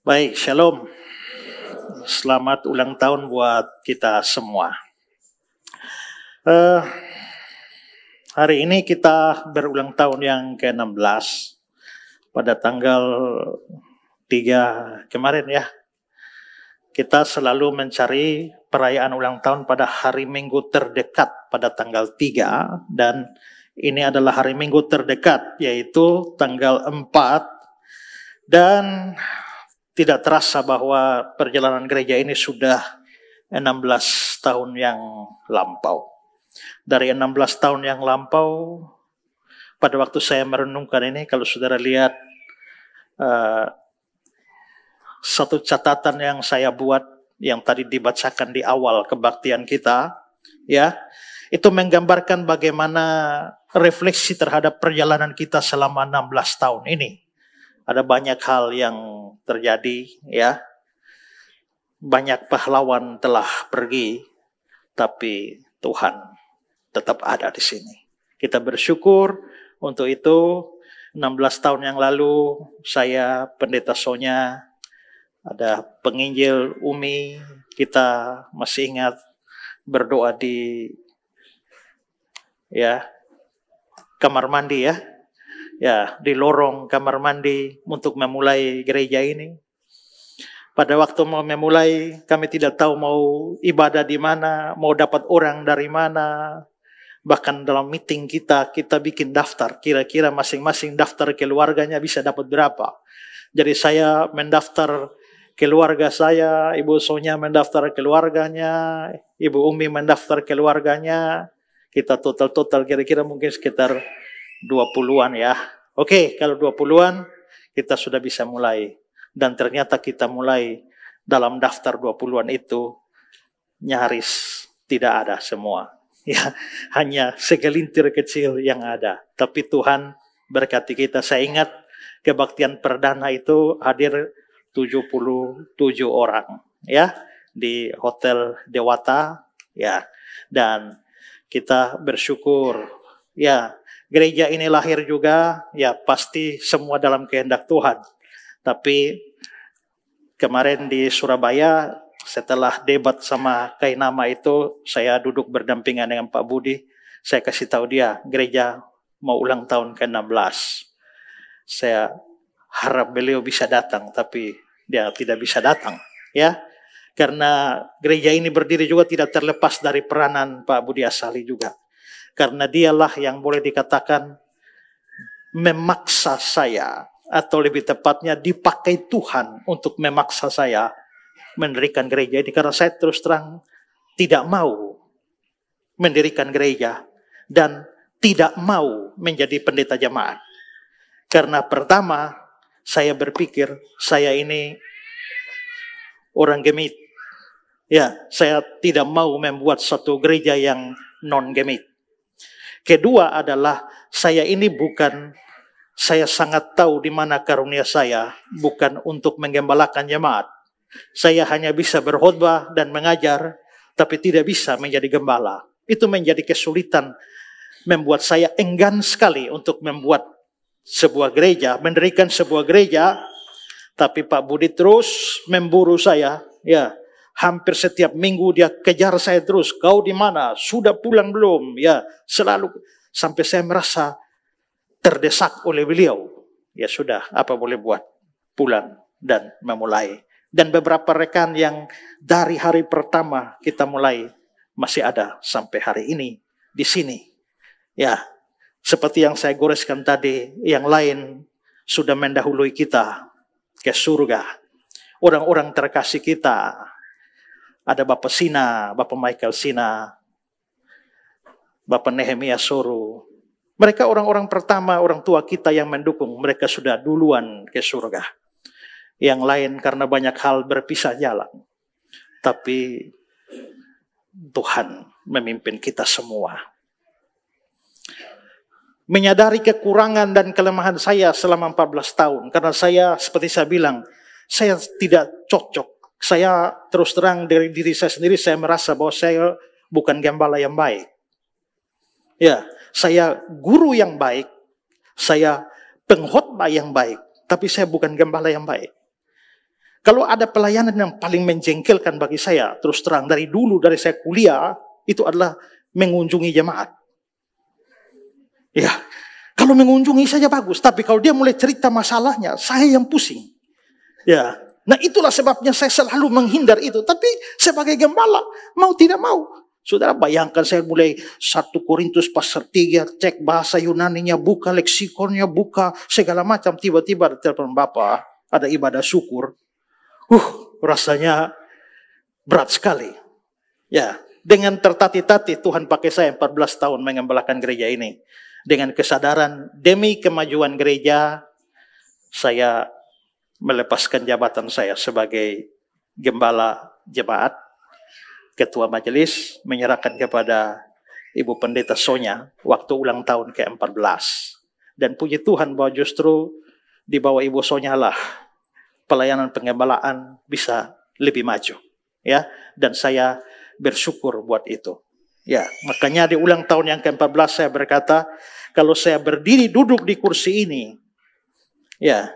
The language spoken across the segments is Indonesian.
Baik, shalom. Selamat ulang tahun buat kita semua. Hari ini kita berulang tahun yang ke-16 pada tanggal 3 kemarin ya. Kita selalu mencari perayaan ulang tahun pada hari Minggu terdekat pada tanggal 3 dan ini adalah hari Minggu terdekat yaitu tanggal 4 dan tidak terasa bahwa perjalanan gereja ini sudah 16 tahun yang lampau. Dari 16 tahun yang lampau, pada waktu saya merenungkan ini, kalau saudara lihat satu catatan yang saya buat, yang tadi dibacakan di awal kebaktian kita, ya, itu menggambarkan bagaimana refleksi terhadap perjalanan kita selama 16 tahun ini. Ada banyak hal yang terjadi, ya. Banyak pahlawan telah pergi, tapi Tuhan tetap ada di sini. Kita bersyukur untuk itu. 16 tahun yang lalu, saya, Pendeta Sonya, ada penginjil Umi, kita masih ingat berdoa di kamar mandi di lorong kamar mandi untuk memulai gereja ini. Pada waktu mau memulai, kami tidak tahu mau ibadah di mana, mau dapat orang dari mana. Bahkan dalam meeting kita bikin daftar, kira-kira masing-masing daftar keluarganya bisa dapat berapa. Jadi saya mendaftar keluarga saya, Ibu Sonya mendaftar keluarganya, Ibu Umi mendaftar keluarganya. Kita total kira-kira mungkin sekitar 20-an ya. Oke, kalau 20-an kita sudah bisa mulai. Dan ternyata kita mulai dalam daftar 20-an itu nyaris tidak ada semua. Ya, hanya segelintir kecil yang ada. Tapi Tuhan berkati kita. Saya ingat kebaktian perdana itu hadir 77 orang ya di Hotel Dewata ya. Dan kita bersyukur ya. Gereja ini lahir juga, ya pasti semua dalam kehendak Tuhan. Tapi kemarin di Surabaya, setelah debat sama Kainama itu, saya duduk berdampingan dengan Pak Budi. Saya kasih tahu dia, gereja mau ulang tahun ke-16. Saya harap beliau bisa datang, tapi dia tidak bisa datang. Ya, karena gereja ini berdiri juga tidak terlepas dari peranan Pak Budi Asali juga. Karena dialah yang boleh dikatakan memaksa saya, atau lebih tepatnya dipakai Tuhan untuk memaksa saya mendirikan gereja ini. Karena saya terus terang tidak mau mendirikan gereja dan tidak mau menjadi pendeta jemaat. Karena pertama saya berpikir saya ini orang gemit. Ya, saya tidak mau membuat satu gereja yang non-gemit. Kedua adalah saya sangat tahu di mana karunia saya, bukan untuk menggembalakan jemaat. Saya hanya bisa berkhotbah dan mengajar, tapi tidak bisa menjadi gembala. Itu menjadi kesulitan, membuat saya enggan sekali untuk membuat sebuah gereja, mendirikan sebuah gereja. Tapi Pak Budi terus memburu saya, ya. Hampir setiap minggu dia kejar saya terus. Kau di mana? Sudah pulang belum? Ya, selalu sampai saya merasa terdesak oleh beliau. Ya sudah, apa boleh buat? Pulang dan memulai. Dan beberapa rekan yang dari hari pertama kita mulai masih ada sampai hari ini di sini. Ya, seperti yang saya goreskan tadi, yang lain sudah mendahului kita ke surga. Orang-orang terkasih kita. Ada Bapak Sina, Bapak Michael Sina, Bapak Nehemia Soru. Mereka orang-orang pertama, orang tua kita yang mendukung. Mereka sudah duluan ke surga. Yang lain karena banyak hal berpisah jalan. Tapi Tuhan memimpin kita semua. Menyadari kekurangan dan kelemahan saya selama 14 tahun. Karena saya, seperti saya bilang, saya tidak cocok. Saya terus terang dari diri saya sendiri, saya merasa bahwa saya bukan gembala yang baik. Ya, saya guru yang baik, saya pengkhotbah yang baik, tapi saya bukan gembala yang baik. Kalau ada pelayanan yang paling menjengkelkan bagi saya, terus terang dari saya kuliah, itu adalah mengunjungi jemaat. Ya, kalau mengunjungi saja bagus, tapi kalau dia mulai cerita masalahnya, saya yang pusing. Ya, nah itulah sebabnya saya selalu menghindar itu. Tapi sebagai gembala, mau tidak mau. Saudara bayangkan saya mulai 1 Korintus pasal 3, cek bahasa Yunaninya, buka leksikonnya, buka segala macam. Tiba-tiba ada telepon Bapak, ada ibadah syukur. Rasanya berat sekali. Ya, dengan tertati-tati Tuhan pakai saya 14 tahun mengembalakan gereja ini. Dengan kesadaran demi kemajuan gereja, saya melepaskan jabatan saya sebagai gembala jemaat, ketua majelis, menyerahkan kepada Ibu Pendeta Sonya waktu ulang tahun ke-14. Dan puji Tuhan bahwa justru di bawah Ibu Sonya lah pelayanan pengembalaan bisa lebih maju, ya. Dan saya bersyukur buat itu. Ya, makanya di ulang tahun yang ke-14 saya berkata, kalau saya berdiri duduk di kursi ini, ya,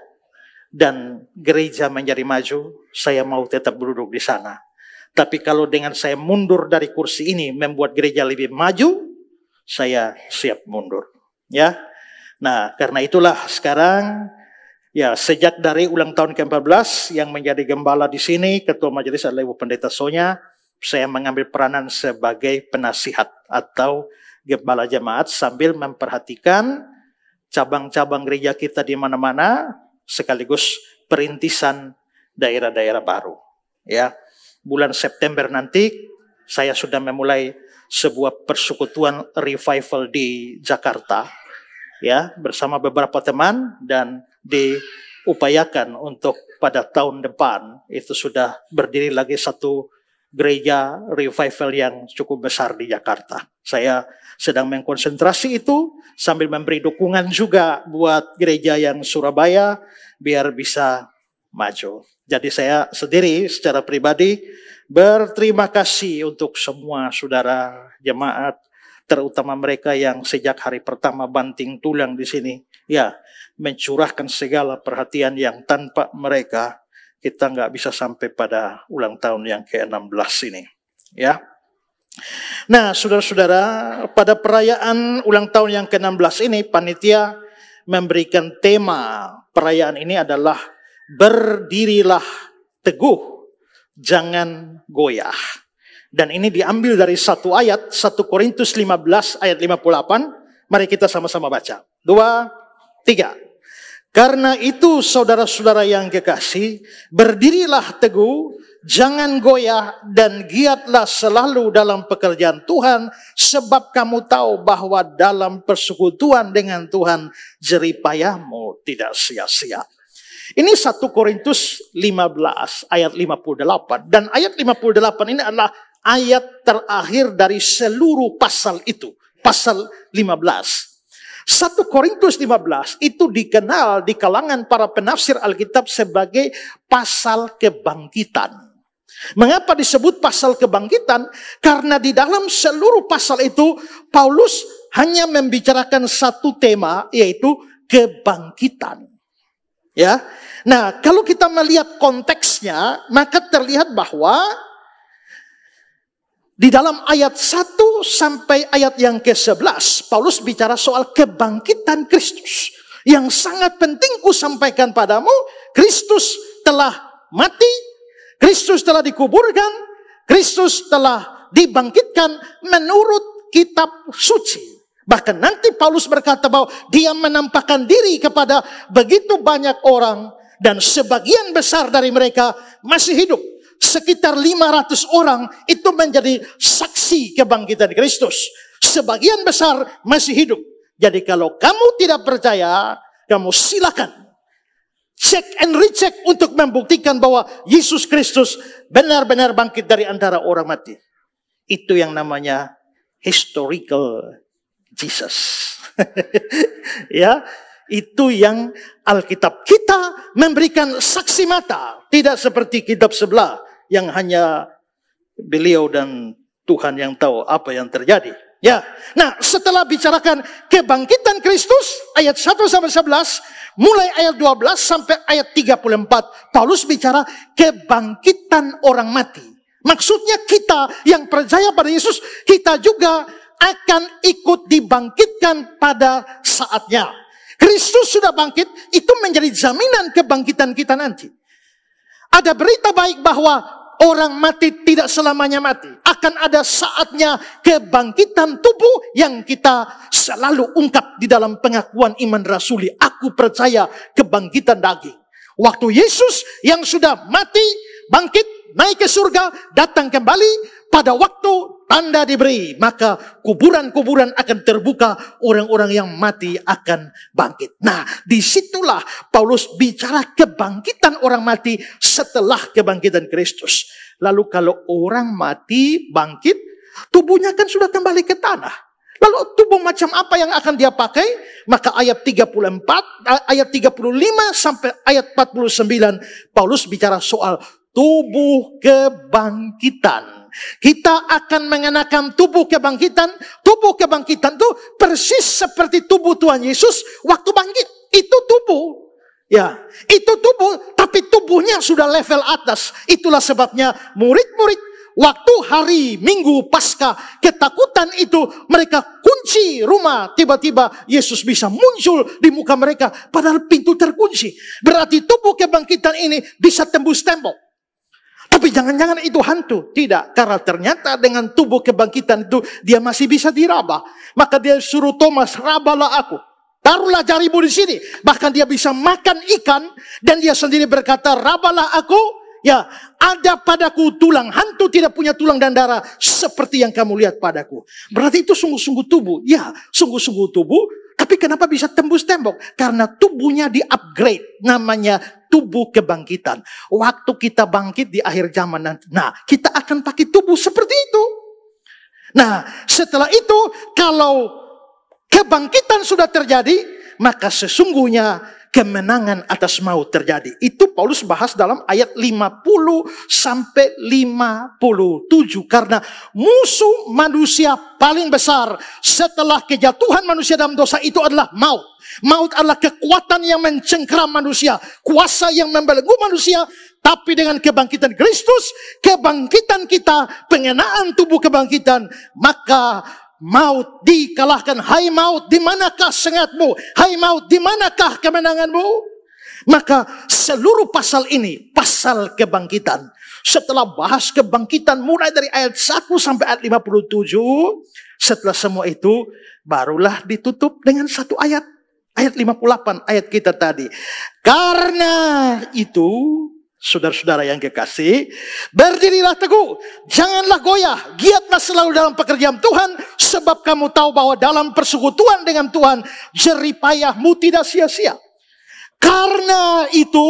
dan gereja menjadi maju, saya mau tetap duduk di sana. Tapi kalau dengan saya mundur dari kursi ini membuat gereja lebih maju, saya siap mundur, ya. Nah, karena itulah sekarang, ya, sejak dari ulang tahun ke-14 yang menjadi gembala di sini, ketua majelis adalah Ibu Pendeta Sonya, saya mengambil peranan sebagai penasihat atau gembala jemaat sambil memperhatikan cabang-cabang gereja kita di mana-mana, sekaligus perintisan daerah-daerah baru. Ya, bulan September nanti saya sudah memulai sebuah persekutuan revival di Jakarta, ya, bersama beberapa teman, dan diupayakan untuk pada tahun depan itu sudah berdiri lagi satu gereja revival yang cukup besar di Jakarta. Saya sedang mengkonsentrasi itu sambil memberi dukungan juga buat gereja yang Surabaya biar bisa maju. Jadi saya sendiri secara pribadi berterima kasih untuk semua saudara jemaat, terutama mereka yang sejak hari pertama banting tulang di sini, ya, mencurahkan segala perhatian yang tanpa mereka kita nggak bisa sampai pada ulang tahun yang ke-16 ini, ya. Nah, saudara-saudara, pada perayaan ulang tahun yang ke-16 ini, panitia memberikan tema perayaan ini adalah berdirilah teguh, jangan goyah. Dan ini diambil dari satu ayat, 1 Korintus 15 ayat 58. Mari kita sama-sama baca. 2, 3. Karena itu saudara-saudara yang kekasih, berdirilah teguh, jangan goyah, dan giatlah selalu dalam pekerjaan Tuhan, sebab kamu tahu bahwa dalam persekutuan dengan Tuhan, jeripayahmu tidak sia-sia. Ini 1 Korintus 15 ayat 58. Dan ayat 58 ini adalah ayat terakhir dari seluruh pasal itu. Pasal 15. 1 Korintus 15 itu dikenal di kalangan para penafsir Alkitab sebagai pasal kebangkitan. Mengapa disebut pasal kebangkitan? Karena di dalam seluruh pasal itu Paulus hanya membicarakan satu tema, yaitu kebangkitan. Ya. Nah, kalau kita melihat konteksnya, maka terlihat bahwa di dalam ayat 1 sampai ayat yang ke-11, Paulus bicara soal kebangkitan Kristus. Yang sangat penting ku sampaikan padamu, Kristus telah mati, Kristus telah dikuburkan, Kristus telah dibangkitkan menurut kitab suci. Bahkan nanti Paulus berkata bahwa dia menampakkan diri kepada begitu banyak orang, dan sebagian besar dari mereka masih hidup. Sekitar 500 orang itu menjadi saksi kebangkitan Kristus. Sebagian besar masih hidup. Jadi kalau kamu tidak percaya, kamu silakan cek and recheck untuk membuktikan bahwa Yesus Kristus benar-benar bangkit dari antara orang mati. Itu yang namanya historical Jesus. Ya, itu yang Alkitab kita memberikan saksi mata. Tidak seperti kitab sebelah yang hanya beliau dan Tuhan yang tahu apa yang terjadi. Ya, nah setelah bicarakan kebangkitan Kristus, ayat 1-11, mulai ayat 12 sampai ayat 34, Paulus bicara kebangkitan orang mati. Maksudnya kita yang percaya pada Yesus, kita juga akan ikut dibangkitkan pada saatnya. Kristus sudah bangkit, itu menjadi jaminan kebangkitan kita nanti. Ada berita baik bahwa orang mati tidak selamanya mati. Akan ada saatnya kebangkitan tubuh yang kita selalu ungkap di dalam pengakuan iman rasuli. Aku percaya kebangkitan daging. Waktu Yesus yang sudah mati, bangkit, naik ke surga, datang kembali, pada waktu tanda diberi, maka kuburan-kuburan akan terbuka, orang-orang yang mati akan bangkit. Nah, disitulah Paulus bicara kebangkitan orang mati setelah kebangkitan Kristus. Lalu kalau orang mati bangkit, tubuhnya kan sudah kembali ke tanah. Lalu tubuh macam apa yang akan dia pakai? Maka ayat 34, ayat 35 sampai ayat 49, Paulus bicara soal tubuh kebangkitan. Kita akan mengenakan tubuh kebangkitan. Tubuh kebangkitan itu persis seperti tubuh Tuhan Yesus waktu bangkit. Itu tubuh. Ya, itu tubuh, tapi tubuhnya sudah level atas. Itulah sebabnya murid-murid waktu hari Minggu Paskah, ketakutan itu mereka kunci rumah. Tiba-tiba Yesus bisa muncul di muka mereka, padahal pintu terkunci. Berarti tubuh kebangkitan ini bisa tembus tembok. Tapi jangan-jangan itu hantu. Tidak, karena ternyata dengan tubuh kebangkitan itu dia masih bisa diraba. Maka dia suruh Thomas, rabalah aku. Taruhlah jarimu di sini. Bahkan dia bisa makan ikan dan dia sendiri berkata, rabalah aku. Ya, ada padaku tulang. Hantu tidak punya tulang dan darah seperti yang kamu lihat padaku. Berarti itu sungguh-sungguh tubuh. Ya, sungguh-sungguh tubuh. Tapi kenapa bisa tembus tembok? Karena tubuhnya di-upgrade. Namanya tubuh kebangkitan. Waktu kita bangkit di akhir zaman nanti. Nah, kita akan pakai tubuh seperti itu. Nah, setelah itu, kalau kebangkitan sudah terjadi, maka sesungguhnya kemenangan atas maut terjadi. Itu Paulus bahas dalam ayat 50 sampai 57. Karena musuh manusia paling besar setelah kejatuhan manusia dalam dosa itu adalah maut. Maut adalah kekuatan yang mencengkeram manusia, kuasa yang membelenggu manusia. Tapi dengan kebangkitan Kristus, kebangkitan kita, pengenaan tubuh kebangkitan, maka maut dikalahkan. Hai maut, di manakah sengatmu? Hai maut, di manakah kemenanganmu? Maka seluruh pasal ini, pasal kebangkitan. Setelah bahas kebangkitan mulai dari ayat 1 sampai ayat 57, setelah semua itu, barulah ditutup dengan satu ayat. Ayat 58, ayat kita tadi. Karena itu, saudara-saudara yang kekasih, berdirilah teguh, janganlah goyah, giatlah selalu dalam pekerjaan Tuhan, sebab kamu tahu bahwa dalam persekutuan dengan Tuhan, jerih payahmu tidak sia-sia. Karena itu,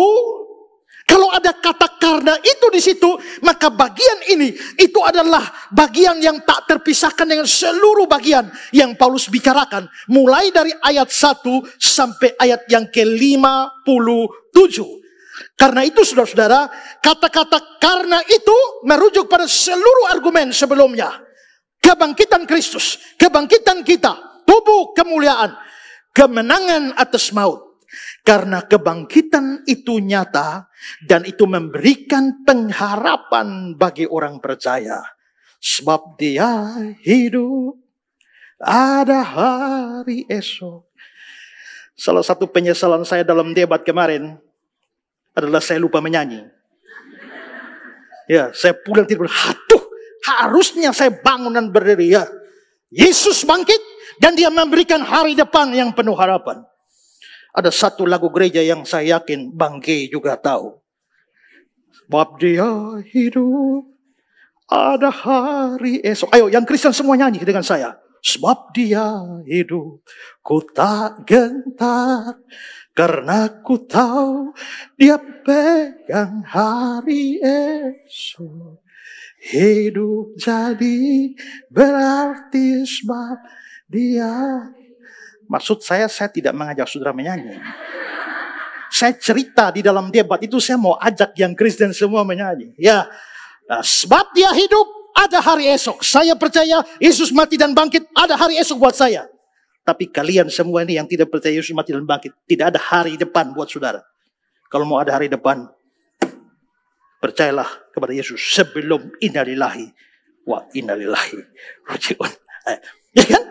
kalau ada kata karena itu di situ, maka bagian ini, itu adalah bagian yang tak terpisahkan dengan seluruh bagian yang Paulus bicarakan. Mulai dari ayat 1 sampai ayat yang ke-57. Karena itu saudara-saudara, kata-kata karena itu merujuk pada seluruh argumen sebelumnya. Kebangkitan Kristus, kebangkitan kita, tubuh kemuliaan, kemenangan atas maut. Karena kebangkitan itu nyata dan itu memberikan pengharapan bagi orang percaya. Sebab dia hidup, ada hari esok. Salah satu penyesalan saya dalam debat kemarin adalah saya lupa menyanyi. Ya, saya pulang tidur, aduh, harusnya saya bangun dan berdiri. Ya, Yesus bangkit dan dia memberikan hari depan yang penuh harapan. Ada satu lagu gereja yang saya yakin Bang G juga tahu. Sebab dia hidup, ada hari esok. Ayo, yang Kristen semua nyanyi dengan saya. Sebab dia hidup, ku tak gentar, karena ku tahu dia pegang hari esok. Hidup jadi berarti sebab dia. Maksud saya tidak mengajak saudara menyanyi. Saya cerita di dalam debat itu, saya mau ajak yang Kristen semua menyanyi. Ya, sebab dia hidup, ada hari esok. Saya percaya Yesus mati dan bangkit, ada hari esok buat saya. Tapi kalian semua ini yang tidak percaya Yesus mati dan bangkit, tidak ada hari depan buat saudara. Kalau mau ada hari depan, percayalah kepada Yesus sebelum innalillahi wa innalillahi raji'un. Ya kan?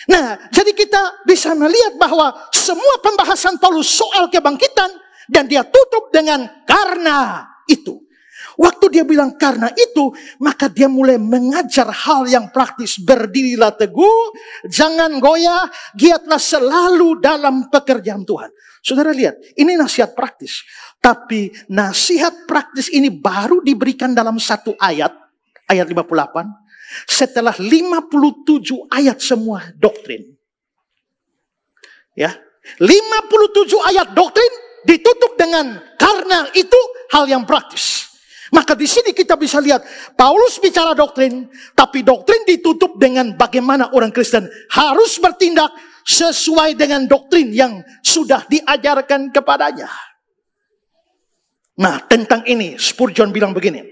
Nah, jadi kita bisa melihat bahwa semua pembahasan Paulus soal kebangkitan, dan dia tutup dengan karena itu. Waktu dia bilang karena itu, maka dia mulai mengajar hal yang praktis. Berdirilah teguh, jangan goyah, giatlah selalu dalam pekerjaan Tuhan. Saudara lihat, ini nasihat praktis. Tapi nasihat praktis ini baru diberikan dalam satu ayat 58. Setelah 57 ayat semua doktrin. Ya, 57 ayat doktrin ditutup dengan karena itu hal yang praktis. Maka di sini kita bisa lihat Paulus bicara doktrin, tapi doktrin ditutup dengan bagaimana orang Kristen harus bertindak sesuai dengan doktrin yang sudah diajarkan kepadanya. Nah, tentang ini Spurgeon bilang begini.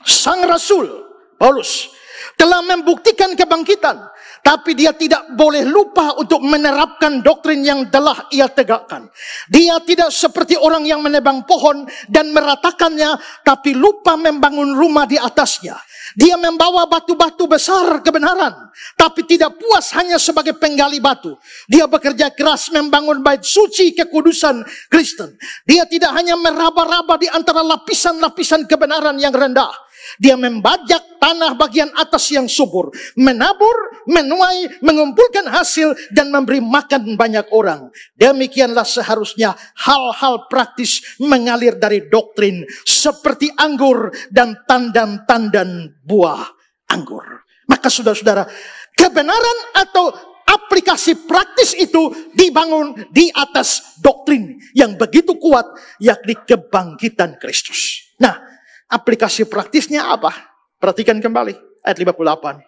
Sang Rasul Paulus telah membuktikan kebangkitan, tapi dia tidak boleh lupa untuk menerapkan doktrin yang telah ia tegakkan. Dia tidak seperti orang yang menebang pohon dan meratakannya, tapi lupa membangun rumah di atasnya. Dia membawa batu-batu besar kebenaran, tapi tidak puas hanya sebagai penggali batu. Dia bekerja keras membangun bait suci kekudusan Kristen. Dia tidak hanya meraba-raba di antara lapisan-lapisan kebenaran yang rendah. Dia membajak tanah bagian atas yang subur, menabur, menuai, mengumpulkan hasil, dan memberi makan banyak orang. Demikianlah seharusnya hal-hal praktis mengalir dari doktrin, seperti anggur dan tandan-tandan buah anggur. Maka saudara-saudara, kebenaran atau aplikasi praktis itu dibangun di atas doktrin yang begitu kuat, yakni kebangkitan Kristus. Nah, aplikasi praktisnya apa? Perhatikan kembali ayat 58.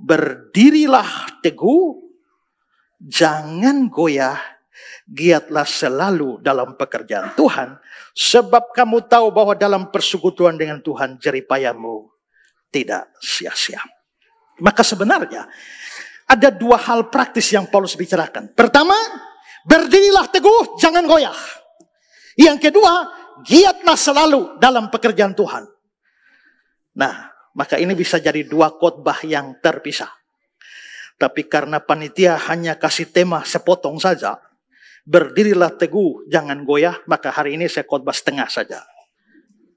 Berdirilah teguh, jangan goyah, giatlah selalu dalam pekerjaan Tuhan, sebab kamu tahu bahwa dalam persekutuan dengan Tuhan jeripayamu tidak sia-sia. Maka sebenarnya ada dua hal praktis yang Paulus bicarakan. Pertama, berdirilah teguh, jangan goyah. Yang kedua, giatlah selalu dalam pekerjaan Tuhan. Nah, maka ini bisa jadi dua khotbah yang terpisah. Tapi karena panitia hanya kasih tema sepotong saja, berdirilah teguh, jangan goyah, maka hari ini saya khotbah setengah saja.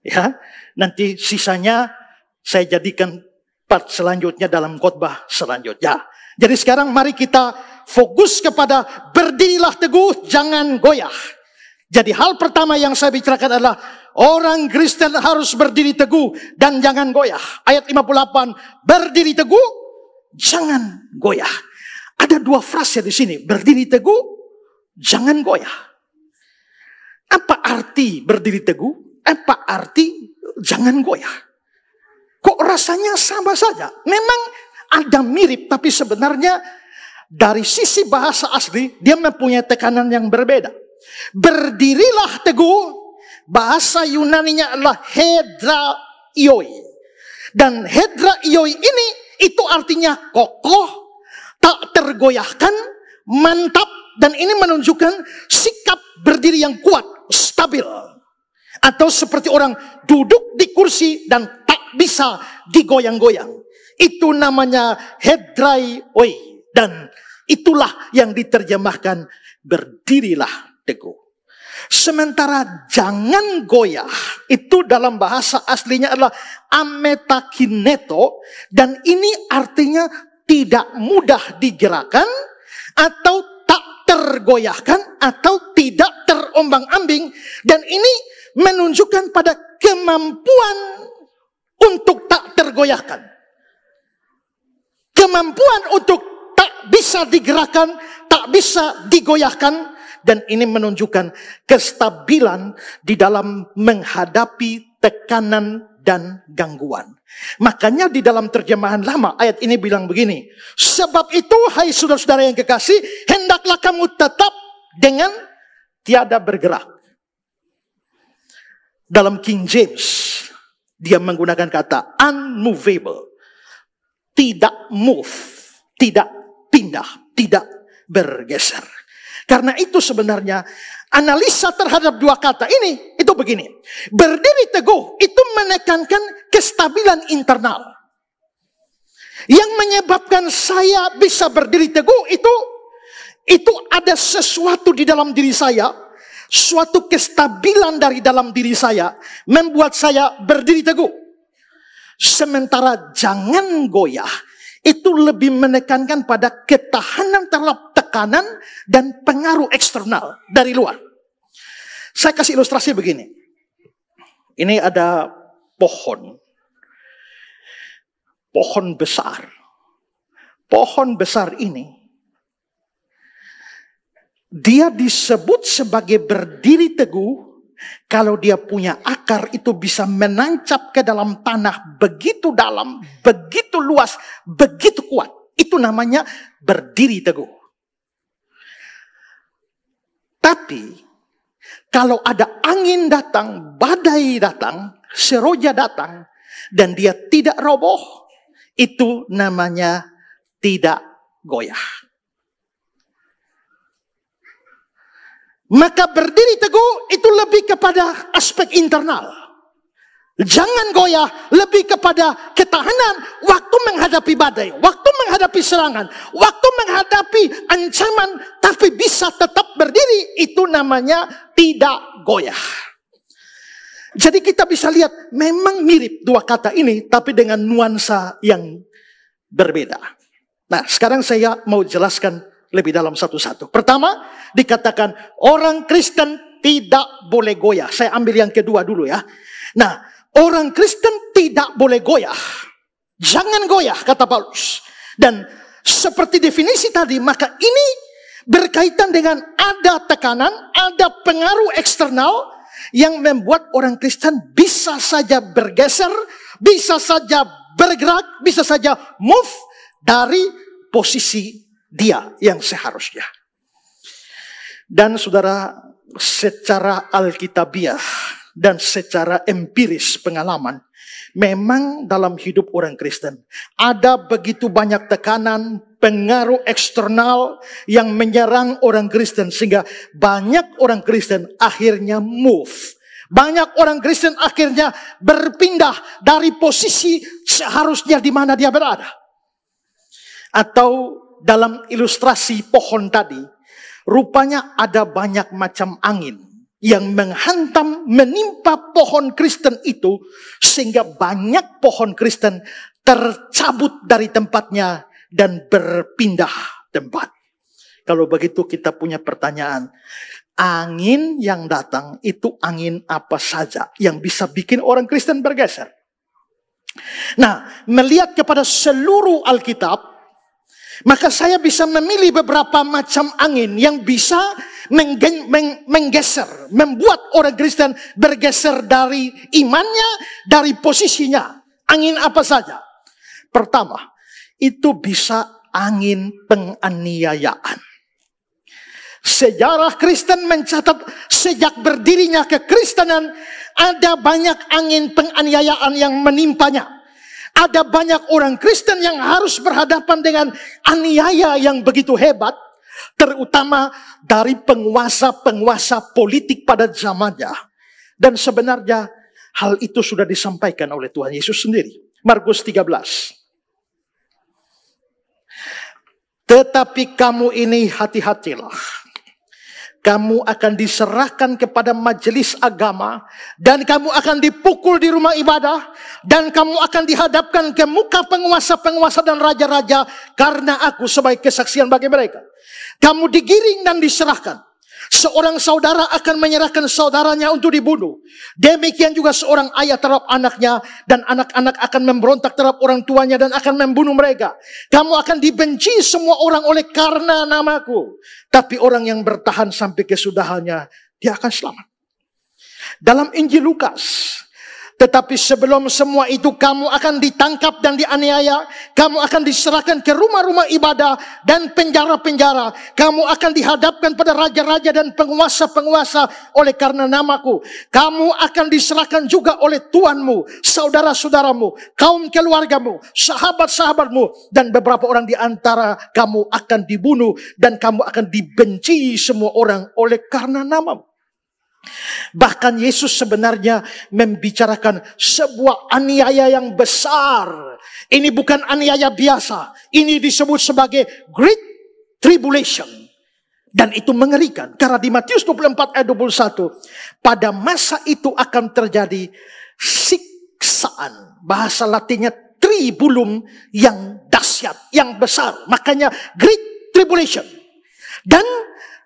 Ya, nanti sisanya saya jadikan part selanjutnya dalam khotbah selanjutnya. Jadi sekarang mari kita fokus kepada berdirilah teguh, jangan goyah. Jadi hal pertama yang saya bicarakan adalah orang Kristen harus berdiri teguh dan jangan goyah. Ayat 58, berdiri teguh, jangan goyah. Ada dua frase di sini, berdiri teguh, jangan goyah. Apa arti berdiri teguh? Apa arti jangan goyah? Kok rasanya sama saja? Memang ada mirip, tapi sebenarnya dari sisi bahasa asli dia mempunyai tekanan yang berbeda. Berdirilah teguh, bahasa Yunaninya adalah hedraioi. Dan hedraioi ini itu artinya kokoh, tak tergoyahkan, mantap, dan ini menunjukkan sikap berdiri yang kuat, stabil. Atau seperti orang duduk di kursi dan tak bisa digoyang-goyang. Itu namanya hedraioi. Dan itulah yang diterjemahkan berdirilah teguh. Sementara jangan goyah itu dalam bahasa aslinya adalah ametakineto, dan ini artinya tidak mudah digerakkan atau tak tergoyahkan atau tidak terombang-ambing, dan ini menunjukkan pada kemampuan untuk tak tergoyahkan. Kemampuan untuk tak bisa digerakkan, tak bisa digoyahkan. Dan ini menunjukkan kestabilan di dalam menghadapi tekanan dan gangguan. Makanya di dalam terjemahan lama ayat ini bilang begini. Sebab itu hai saudara-saudara yang kekasih, hendaklah kamu tetap dengan tiada bergerak. Dalam King James dia menggunakan kata unmovable. tidak move, tidak pindah, tidak bergeser. Karena itu sebenarnya analisa terhadap dua kata ini itu begini. Berdiri teguh itu menekankan kestabilan internal. Yang menyebabkan saya bisa berdiri teguh itu ada sesuatu di dalam diri saya, suatu kestabilan dari dalam diri saya membuat saya berdiri teguh. Sementara jangan goyah itu lebih menekankan pada ketahanan terhadap tekanan dan pengaruh eksternal dari luar. Saya kasih ilustrasi begini. Ini ada pohon besar. Pohon besar ini dia disebut sebagai berdiri teguh kalau dia punya akar itu bisa menancap ke dalam tanah begitu dalam, begitu luas, begitu kuat. Itu namanya berdiri teguh. Tapi kalau ada angin datang, badai datang, seroja datang, dan dia tidak roboh, itu namanya tidak goyah. Maka berdiri teguh itu lebih kepada aspek internal. Jangan goyah lebih kepada ketahanan waktu menghadapi badai, waktu menghadapi serangan, waktu menghadapi ancaman, tapi bisa tetap berdiri. Itu namanya tidak goyah. Jadi kita bisa lihat memang mirip dua kata ini, tapi dengan nuansa yang berbeda. Nah, sekarang saya mau jelaskan lebih dalam satu-satu. Pertama, dikatakan orang Kristen tidak boleh goyah. Saya ambil yang kedua dulu ya. Nah, orang Kristen tidak boleh goyah. Jangan goyah, kata Paulus. Dan seperti definisi tadi, maka ini berkaitan dengan ada tekanan, ada pengaruh eksternal yang membuat orang Kristen bisa saja bergeser, bisa saja bergerak, bisa saja move dari posisi dia yang seharusnya. Dan saudara, secara alkitabiah dan secara empiris pengalaman, memang dalam hidup orang Kristen ada begitu banyak tekanan, pengaruh eksternal yang menyerang orang Kristen sehingga banyak orang Kristen akhirnya move. Banyak orang Kristen akhirnya berpindah dari posisi seharusnya di mana dia berada. Atau dalam ilustrasi pohon tadi, rupanya ada banyak macam angin yang menghantam, menimpa pohon Kristen itu, sehingga banyak pohon Kristen tercabut dari tempatnya dan berpindah tempat. Kalau begitu kita punya pertanyaan, angin yang datang itu angin apa saja yang bisa bikin orang Kristen bergeser? Nah, melihat kepada seluruh Alkitab, maka saya bisa memilih beberapa macam angin yang bisa menggeser, membuat orang Kristen bergeser dari imannya, dari posisinya. Angin apa saja? Pertama, itu bisa angin penganiayaan. Sejarah Kristen mencatat sejak berdirinya kekristenan ada banyak angin penganiayaan yang menimpanya. Ada banyak orang Kristen yang harus berhadapan dengan aniaya yang begitu hebat, terutama dari penguasa-penguasa politik pada zamannya. Dan sebenarnya hal itu sudah disampaikan oleh Tuhan Yesus sendiri. Markus 13. Tetapi kamu ini hati-hatilah. Kamu akan diserahkan kepada majelis agama, dan kamu akan dipukul di rumah ibadah, dan kamu akan dihadapkan ke muka penguasa-penguasa dan raja-raja karena aku sebagai kesaksian bagi mereka. Kamu digiring dan diserahkan. Seorang saudara akan menyerahkan saudaranya untuk dibunuh. Demikian juga seorang ayah terhadap anaknya, dan anak-anak akan memberontak terhadap orang tuanya dan akan membunuh mereka. Kamu akan dibenci semua orang oleh karena namaku. Tapi orang yang bertahan sampai kesudahannya, dia akan selamat. Dalam Injil Lukas, Tetapi sebelum semua itu kamu akan ditangkap dan dianiaya. Kamu akan diserahkan ke rumah-rumah ibadah dan penjara-penjara. Kamu akan dihadapkan pada raja-raja dan penguasa-penguasa oleh karena namaku. Kamu akan diserahkan juga oleh tuanmu, saudara-saudaramu, kaum keluargamu, sahabat-sahabatmu. Dan beberapa orang di antara kamu akan dibunuh. Dan kamu akan dibenci semua orang oleh karena namamu. Bahkan Yesus sebenarnya membicarakan sebuah aniaya yang besar. Ini bukan aniaya biasa. Ini disebut sebagai Great Tribulation. Dan itu mengerikan. Karena di Matius 24 ayat 21. Pada masa itu akan terjadi siksaan. Bahasa Latinnya tribulum yang dahsyat, yang besar. Makanya Great Tribulation. Dan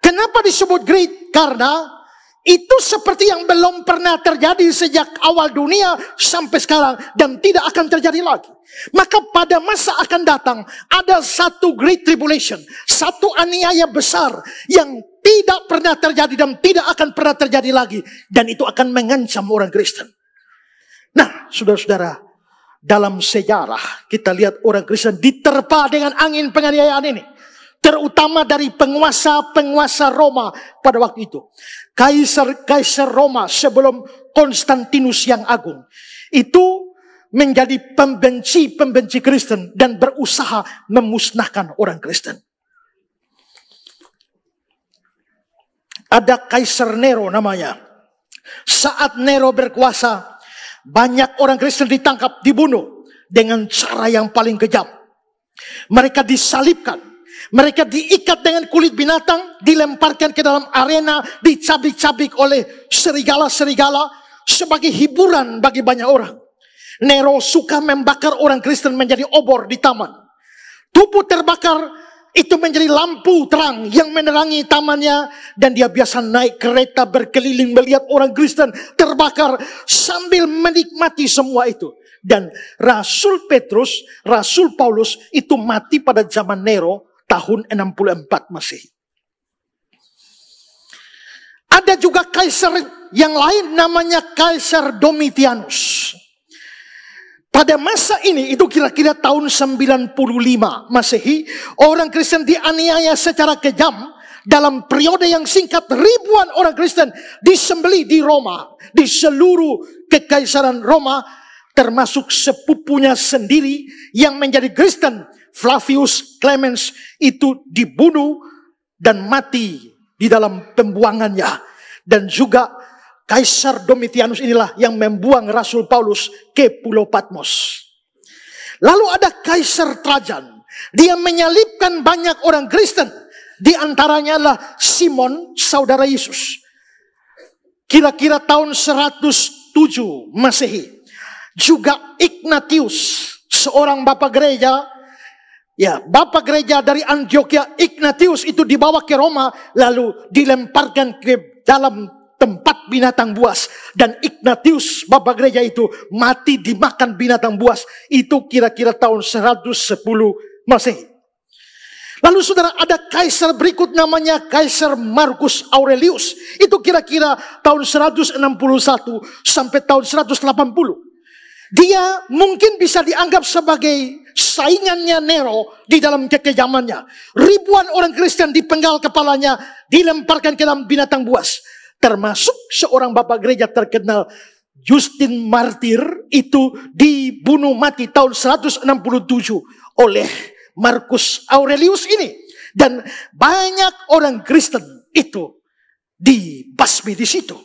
kenapa disebut great? Karena itu seperti yang belum pernah terjadi sejak awal dunia sampai sekarang. Dan tidak akan terjadi lagi. Maka pada masa akan datang ada satu great tribulation. Satu aniaya besar yang tidak pernah terjadi dan tidak akan pernah terjadi lagi. Dan itu akan mengancam orang Kristen. Nah, saudara-saudara, dalam sejarah kita lihat orang Kristen diterpa dengan angin penganiayaan ini. Terutama dari penguasa-penguasa Roma pada waktu itu. Kaisar Roma sebelum Konstantinus yang agung. Itu menjadi pembenci Kristen dan berusaha memusnahkan orang Kristen. Ada Kaisar Nero namanya. Saat Nero berkuasa, banyak orang Kristen ditangkap, dibunuh dengan cara yang paling kejam. Mereka disalibkan. Mereka diikat dengan kulit binatang, dilemparkan ke dalam arena, dicabik-cabik oleh serigala-serigala sebagai hiburan bagi banyak orang. Nero suka membakar orang Kristen menjadi obor di taman. Tubuh terbakar itu menjadi lampu terang yang menerangi tamannya. Dan dia biasa naik kereta berkeliling melihat orang Kristen terbakar sambil menikmati semua itu. Dan Rasul Petrus, Rasul Paulus itu mati pada zaman Nero. Tahun 64 Masehi. Ada juga kaisar yang lain namanya Kaisar Domitianus. Pada masa ini itu kira-kira tahun 95 Masehi, orang Kristen dianiaya secara kejam. Dalam periode yang singkat ribuan orang Kristen disembelih di Roma, di seluruh kekaisaran Roma, termasuk sepupunya sendiri yang menjadi Kristen. Flavius Clemens itu dibunuh dan mati di dalam pembuangannya. Dan juga Kaisar Domitianus inilah yang membuang Rasul Paulus ke Pulau Patmos. Lalu ada Kaisar Trajan. Dia menyalibkan banyak orang Kristen. Di antaranya adalah Simon, saudara Yesus. Kira-kira tahun 107 Masehi. Juga Ignatius, seorang bapak gereja. Ya, bapak gereja dari Antioquia, Ignatius itu dibawa ke Roma, lalu dilemparkan ke dalam tempat binatang buas. Dan Ignatius, bapak gereja itu, mati dimakan binatang buas. Itu kira-kira tahun 110 Masehi. Lalu saudara, ada kaisar berikut namanya Kaisar Marcus Aurelius. Itu kira-kira tahun 161 sampai tahun 180. Dia mungkin bisa dianggap sebagai saingannya Nero di dalam kekejamannya. Ribuan orang Kristen dipenggal kepalanya, dilemparkan ke dalam binatang buas. Termasuk seorang bapak gereja terkenal, Justin Martir, itu dibunuh mati tahun 167 oleh Marcus Aurelius ini. Dan banyak orang Kristen itu dibasmi di situ.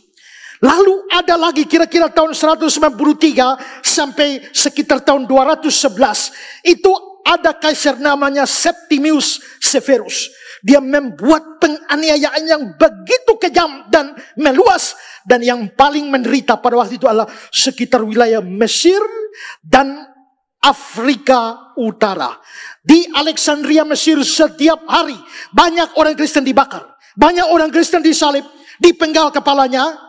Lalu ada lagi kira-kira tahun 193 sampai sekitar tahun 211. Itu ada kaisar namanya Septimius Severus. Dia membuat penganiayaan yang begitu kejam dan meluas. Dan yang paling menderita pada waktu itu adalah sekitar wilayah Mesir dan Afrika Utara. Di Alexandria, Mesir, setiap hari banyak orang Kristen dibakar. Banyak orang Kristen disalib, dipenggal kepalanya.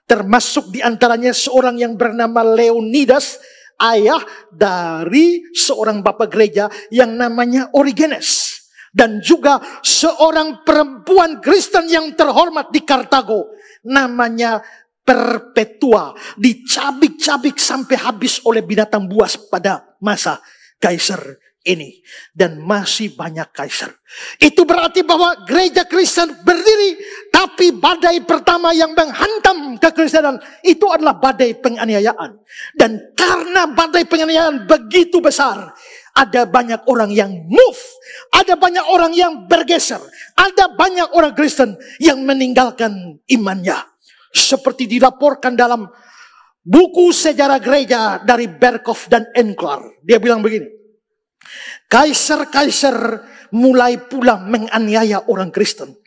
Termasuk diantaranya seorang yang bernama Leonidas, ayah dari seorang bapak gereja yang namanya Origenes. Dan juga seorang perempuan Kristen yang terhormat di Kartago, namanya perpetua, dicabik-cabik sampai habis oleh binatang buas pada masa kaisar ini. Dan masih banyak kaisar. Itu berarti bahwa gereja Kristen berdiri, tapi badai pertama yang menghantam kekristenan itu adalah badai penganiayaan. Dan karena badai penganiayaan begitu besar, ada banyak orang yang move, ada banyak orang yang bergeser, ada banyak orang Kristen yang meninggalkan imannya. Seperti dilaporkan dalam buku sejarah gereja dari Berkhof dan Enklar. Dia bilang begini, kaisar-kaisar mulai pula menganiaya orang Kristen.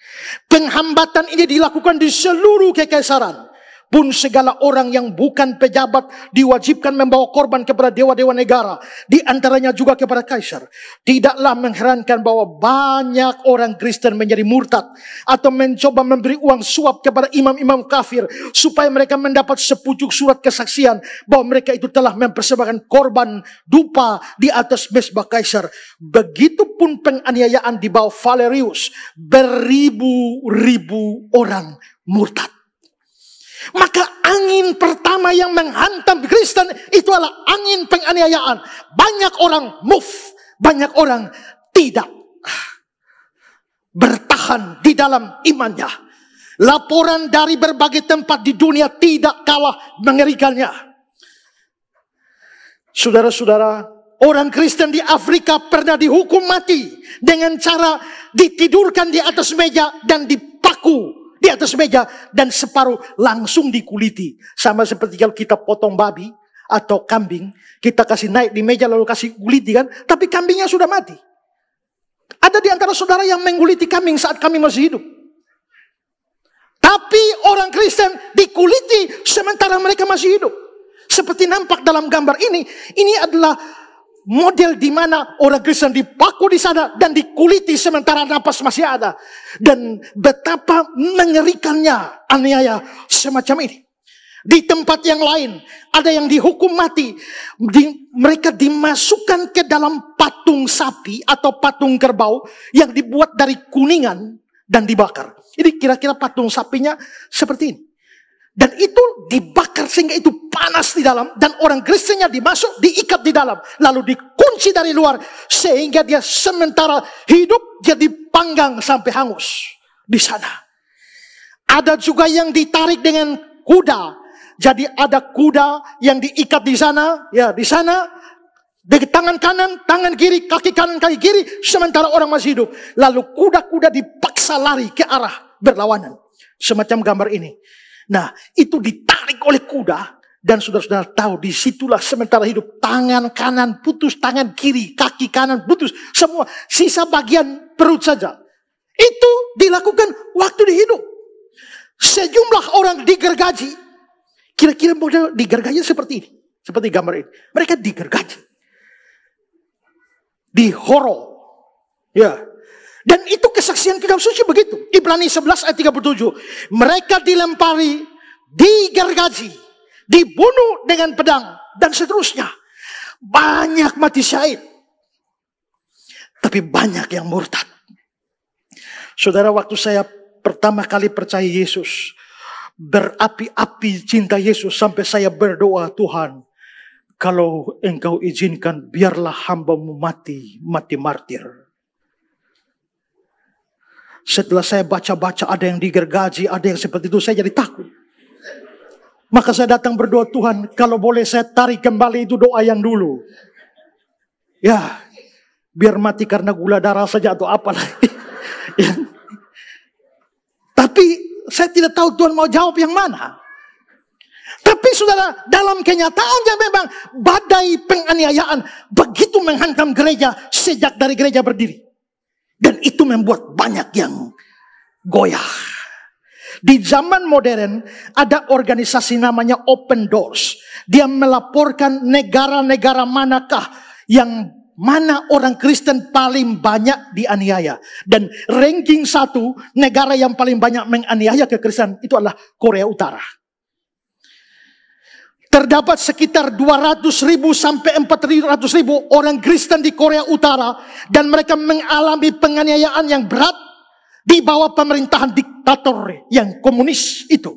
Penghambatan ini dilakukan di seluruh kekaisaran. Pun segala orang yang bukan pejabat diwajibkan membawa korban kepada dewa-dewa negara. Di antaranya juga kepada kaisar. Tidaklah mengherankan bahwa banyak orang Kristen menjadi murtad. Atau mencoba memberi uang suap kepada imam-imam kafir. Supaya mereka mendapat sepucuk surat kesaksian. Bahwa mereka itu telah mempersembahkan korban dupa di atas mezbah kaisar. Begitupun penganiayaan di bawah Valerius. Beribu-ribu orang murtad. Maka angin pertama yang menghantam Kristen itu adalah angin penganiayaan. Banyak orang move, banyak orang tidak bertahan di dalam imannya. Laporan dari berbagai tempat di dunia tidak kalah mengerikannya. Saudara-saudara, orang Kristen di Afrika pernah dihukum mati dengan cara ditidurkan di atas meja dan dipaku di atas meja, dan separuh langsung dikuliti. Sama seperti kalau kita potong babi atau kambing, kita kasih naik di meja lalu kasih kuliti kan, tapi kambingnya sudah mati. Ada di antara saudara yang mengkuliti kambing saat kami masih hidup. Tapi orang Kristen dikuliti sementara mereka masih hidup. Seperti nampak dalam gambar ini adalah model di mana orang Kristen dipaku di sana dan dikuliti sementara napas masih ada. Dan betapa mengerikannya aniaya semacam ini. Di tempat yang lain ada yang dihukum mati. Mereka dimasukkan ke dalam patung sapi atau patung kerbau yang dibuat dari kuningan dan dibakar. Ini kira-kira patung sapinya seperti ini. Dan itu dibakar sehingga itu panas di dalam. Dan orang Kristennya dimasuk, diikat di dalam. Lalu dikunci dari luar. Sehingga dia sementara hidup, dia dipanggang sampai hangus di sana. Ada juga yang ditarik dengan kuda. Jadi ada kuda yang diikat di sana. Ya, di sana. Di tangan kanan, tangan kiri, kaki kanan, kaki kiri. Sementara orang masih hidup. Lalu kuda-kuda dipaksa lari ke arah berlawanan. Semacam gambar ini. Nah, itu ditarik oleh kuda. Dan saudara-saudara tahu, disitulah sementara hidup. Tangan kanan putus, tangan kiri, kaki kanan putus. Semua, sisa bagian perut saja. Itu dilakukan waktu dihidup. Sejumlah orang digergaji. Kira-kira model digergaji seperti ini. Seperti gambar ini. Mereka digergaji. Dihoro. Ya. Dan itu kesaksian kitab suci begitu. Ibrani 11 ayat 37. Mereka dilempari, digergaji, dibunuh dengan pedang, dan seterusnya. Banyak mati syahid. Tapi banyak yang murtad. Saudara, waktu saya pertama kali percaya Yesus, berapi-api cinta Yesus sampai saya berdoa, Tuhan, kalau Engkau izinkan, biarlah hamba-Mu mati martir. Setelah saya baca-baca ada yang digergaji, ada yang seperti itu, saya jadi takut. Maka saya datang berdoa, Tuhan, kalau boleh saya tarik kembali itu doa yang dulu. Ya, biar mati karena gula darah saja atau apa lagi. Ya. Tapi saya tidak tahu Tuhan mau jawab yang mana. Tapi saudara, dalam kenyataannya memang badai penganiayaan begitu menghantam gereja sejak dari gereja berdiri. Dan itu membuat banyak yang goyah. Di zaman modern ada organisasi namanya Open Doors. Dia melaporkan negara-negara manakah yang mana orang Kristen paling banyak dianiaya. Dan ranking 1 negara yang paling banyak menganiaya kekristenan itu adalah Korea Utara. Terdapat sekitar 200.000 sampai 400.000 orang Kristen di Korea Utara. Dan mereka mengalami penganiayaan yang berat di bawah pemerintahan diktator diktator yang komunis itu.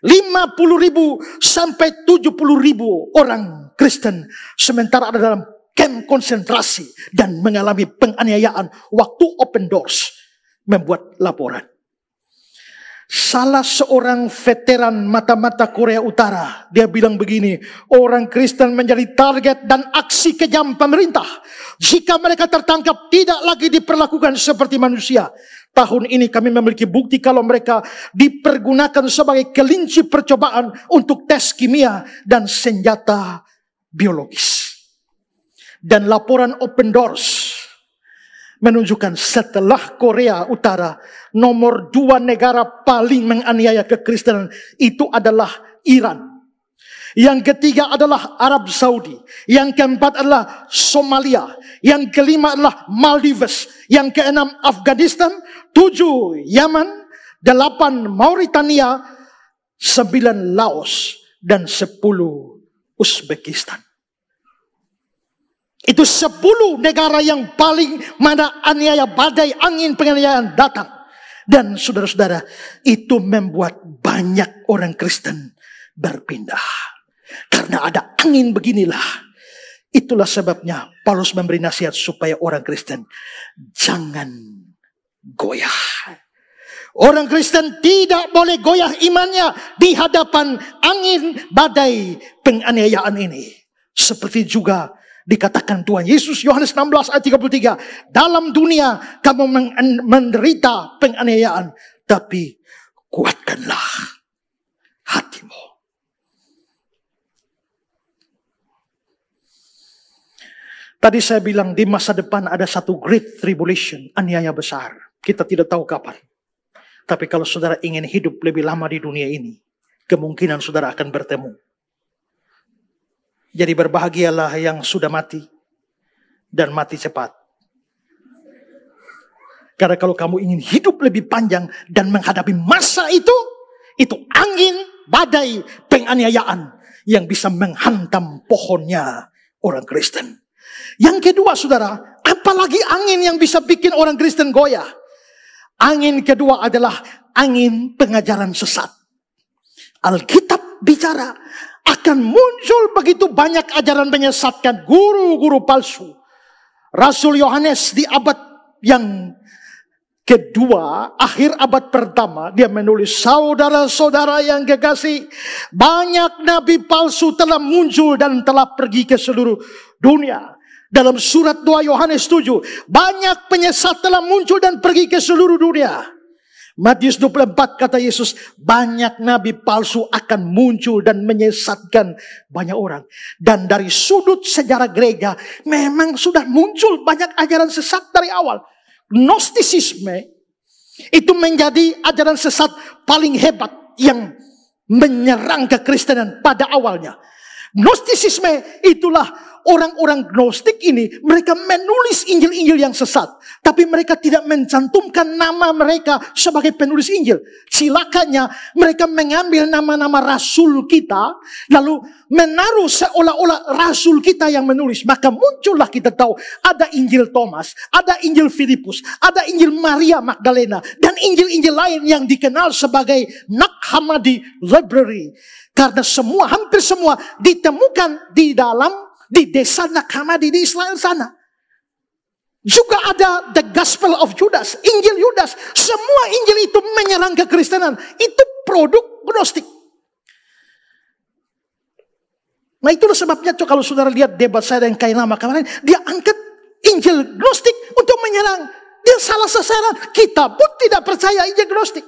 50.000 sampai 70.000 orang Kristen sementara ada dalam kamp konsentrasi dan mengalami penganiayaan waktu Open Doors membuat laporan. Salah seorang veteran mata-mata Korea Utara, dia bilang begini, orang Kristen menjadi target dan aksi kejam pemerintah. Jika mereka tertangkap tidak lagi diperlakukan seperti manusia. Tahun ini kami memiliki bukti kalau mereka dipergunakan sebagai kelinci percobaan untuk tes kimia dan senjata biologis. Dan laporan Open Doors menunjukkan setelah Korea Utara, nomor 2 negara paling menganiaya kekristenan itu adalah Iran. Yang ketiga adalah Arab Saudi. Yang keempat adalah Somalia. Yang kelima adalah Maldives. Yang keenam Afghanistan. 7 Yaman. 8 Mauritania. 9 Laos. Dan 10 Uzbekistan. Itu 10 negara yang paling mana aniaya badai angin penganiayaan datang. Dan saudara-saudara, itu membuat banyak orang Kristen berpindah. Karena ada angin beginilah. Itulah sebabnya Paulus memberi nasihat supaya orang Kristen jangan goyah. Orang Kristen tidak boleh goyah imannya di hadapan angin badai penganiayaan ini. Seperti juga dikatakan Tuhan Yesus Yohanes 16 ayat 33. Dalam dunia kamu menderita penganiayaan. Tapi kuatkanlah hatimu. Tadi saya bilang di masa depan ada satu great tribulation. Aniaya besar. Kita tidak tahu kapan. Tapi kalau saudara ingin hidup lebih lama di dunia ini. Kemungkinan saudara akan bertemu. Jadi berbahagialah yang sudah mati dan mati cepat. Karena kalau kamu ingin hidup lebih panjang dan menghadapi masa itu angin badai penganiayaan yang bisa menghantam pohonnya orang Kristen. Yang kedua saudara, apalagi angin yang bisa bikin orang Kristen goyah. Angin kedua adalah angin pengajaran sesat. Alkitab bicara akan muncul begitu banyak ajaran menyesatkan, guru-guru palsu. Rasul Yohanes di abad yang kedua, akhir abad pertama, dia menulis, saudara-saudara yang kekasih, banyak nabi palsu telah muncul dan telah pergi ke seluruh dunia. Dalam surat 2 Yohanes 7, banyak penyesat telah muncul dan pergi ke seluruh dunia. Matius 24 kata Yesus, banyak nabi palsu akan muncul dan menyesatkan banyak orang. Dan dari sudut sejarah gereja, memang sudah muncul banyak ajaran sesat dari awal. Gnostisisme itu menjadi ajaran sesat paling hebat yang menyerang kekristenan pada awalnya. Gnostisisme itulah orang-orang Gnostik ini, mereka menulis Injil-Injil yang sesat. Tapi mereka tidak mencantumkan nama mereka sebagai penulis Injil. Cilakanya, mereka mengambil nama-nama rasul kita, lalu menaruh seolah-olah rasul kita yang menulis. Maka muncullah kita tahu, ada Injil Thomas, ada Injil Filipus, ada Injil Maria Magdalena, dan Injil-Injil lain yang dikenal sebagai Nag Hammadi Library. Karena hampir semua ditemukan di desa Nag Hammadi di Israel sana. Juga ada The Gospel of Judas, Injil Yudas. Semua Injil itu menyerang kekristenan. Itu produk Gnostik. Nah itulah sebabnya kalau saudara lihat debat saya dengan Kainama kemarin, dia angkat Injil Gnostik untuk menyerang. Dia salah sasaran. Kita pun tidak percaya Injil Gnostik.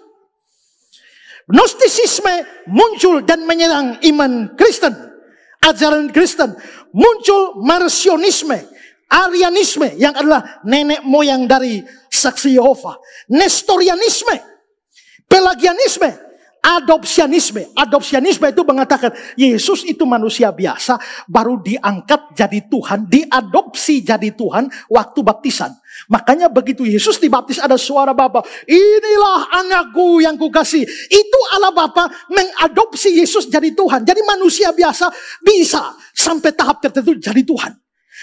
Gnostisisme muncul dan menyerang iman Kristen. Ajaran Kristen. Muncul Marcionisme. Arianisme yang adalah nenek moyang dari saksi Yehova. Nestorianisme. Pelagianisme. Adopsianisme. Adopsianisme itu mengatakan Yesus itu manusia biasa baru diangkat jadi Tuhan, diadopsi jadi Tuhan waktu baptisan. Makanya begitu Yesus dibaptis ada suara Bapa, inilah anakku yang kukasih. Itu Allah Bapa mengadopsi Yesus jadi Tuhan. Jadi manusia biasa bisa sampai tahap tertentu jadi Tuhan.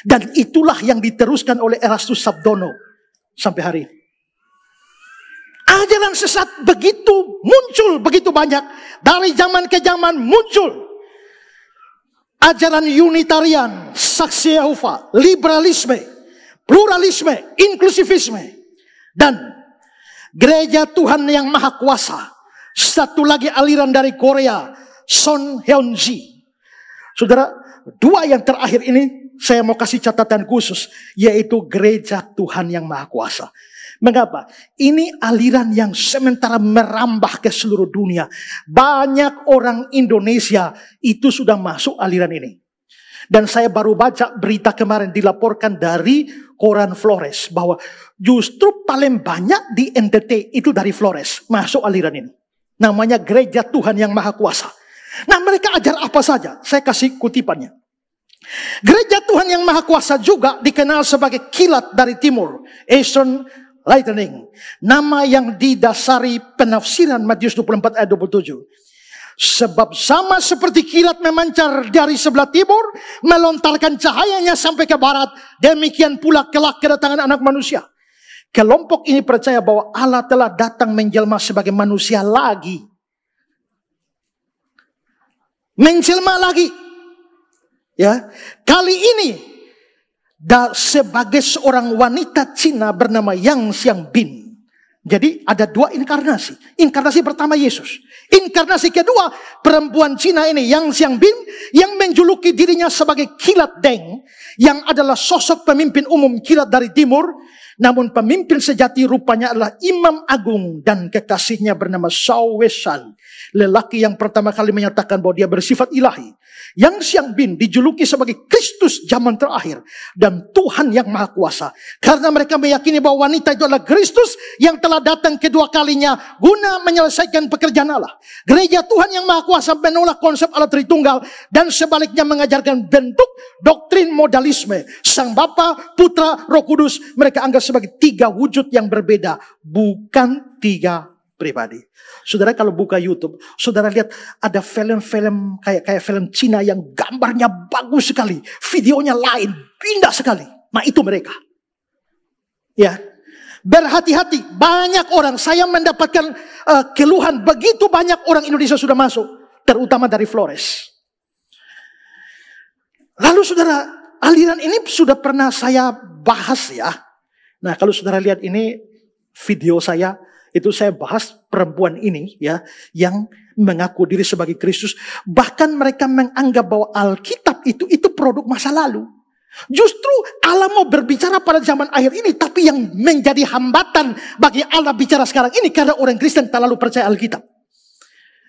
Dan itulah yang diteruskan oleh Erastus Sabdono sampai hari ini. Ajaran sesat begitu muncul, begitu banyak. Dari zaman ke zaman muncul. Ajaran Unitarian, Saksi Yehova, liberalisme, pluralisme, inklusivisme. Dan Gereja Tuhan yang Maha Kuasa. Satu lagi aliran dari Korea, Son Hyunji. Saudara, dua yang terakhir ini saya mau kasih catatan khusus, yaitu Gereja Tuhan yang Maha Kuasa. Mengapa? Ini aliran yang sementara merambah ke seluruh dunia. Banyak orang Indonesia itu sudah masuk aliran ini. Dan saya baru baca berita kemarin dilaporkan dari koran Flores bahwa justru paling banyak di NTT itu dari Flores masuk aliran ini. Namanya Gereja Tuhan yang Maha Kuasa. Nah, mereka ajar apa saja? Saya kasih kutipannya. Gereja Tuhan yang Maha Kuasa juga dikenal sebagai kilat dari timur, Eastern Lightning. Nama yang didasari penafsiran Matius 24 ayat 27. Sebab sama seperti kilat memancar dari sebelah timur, melontarkan cahayanya sampai ke barat, demikian pula kelak kedatangan Anak Manusia. Kelompok ini percaya bahwa Allah telah datang menjelma sebagai manusia lagi. Menjelma lagi. Ya, kali ini sebagai seorang wanita Cina bernama Yang Xiangbin. Jadi ada dua inkarnasi. Inkarnasi pertama Yesus. Inkarnasi kedua perempuan Cina ini Yang Xiangbin yang menjuluki dirinya sebagai kilat Deng, yang adalah sosok pemimpin umum kilat dari timur. Namun pemimpin sejati rupanya adalah Imam Agung dan kekasihnya bernama Shao Weishan. Lelaki yang pertama kali menyatakan bahwa dia bersifat ilahi. Yang Xiangbin dijuluki sebagai Kristus zaman terakhir dan Tuhan yang Maha Kuasa. Karena mereka meyakini bahwa wanita itu adalah Kristus yang telah datang kedua kalinya guna menyelesaikan pekerjaan Allah. Gereja Tuhan yang Maha Kuasa menolak konsep Allah Tritunggal dan sebaliknya mengajarkan bentuk doktrin modalisme. Sang Bapa, Putra, Roh Kudus mereka anggap sebagai tiga wujud yang berbeda, bukan tiga pribadi. Saudara kalau buka YouTube, saudara lihat ada film-film kayak film Cina yang gambarnya bagus sekali, videonya lain, indah sekali. Nah itu mereka. Ya, berhati-hati. Banyak orang, saya mendapatkan keluhan begitu banyak orang Indonesia sudah masuk, terutama dari Flores. Lalu saudara, aliran ini sudah pernah saya bahas ya. Nah kalau saudara lihat ini video saya, itu saya bahas perempuan ini ya, yang mengaku diri sebagai Kristus. Bahkan mereka menganggap bahwa Alkitab itu produk masa lalu. Justru Allah mau berbicara pada zaman akhir ini, tapi yang menjadi hambatan bagi Allah bicara sekarang ini karena orang Kristen terlalu percaya Alkitab.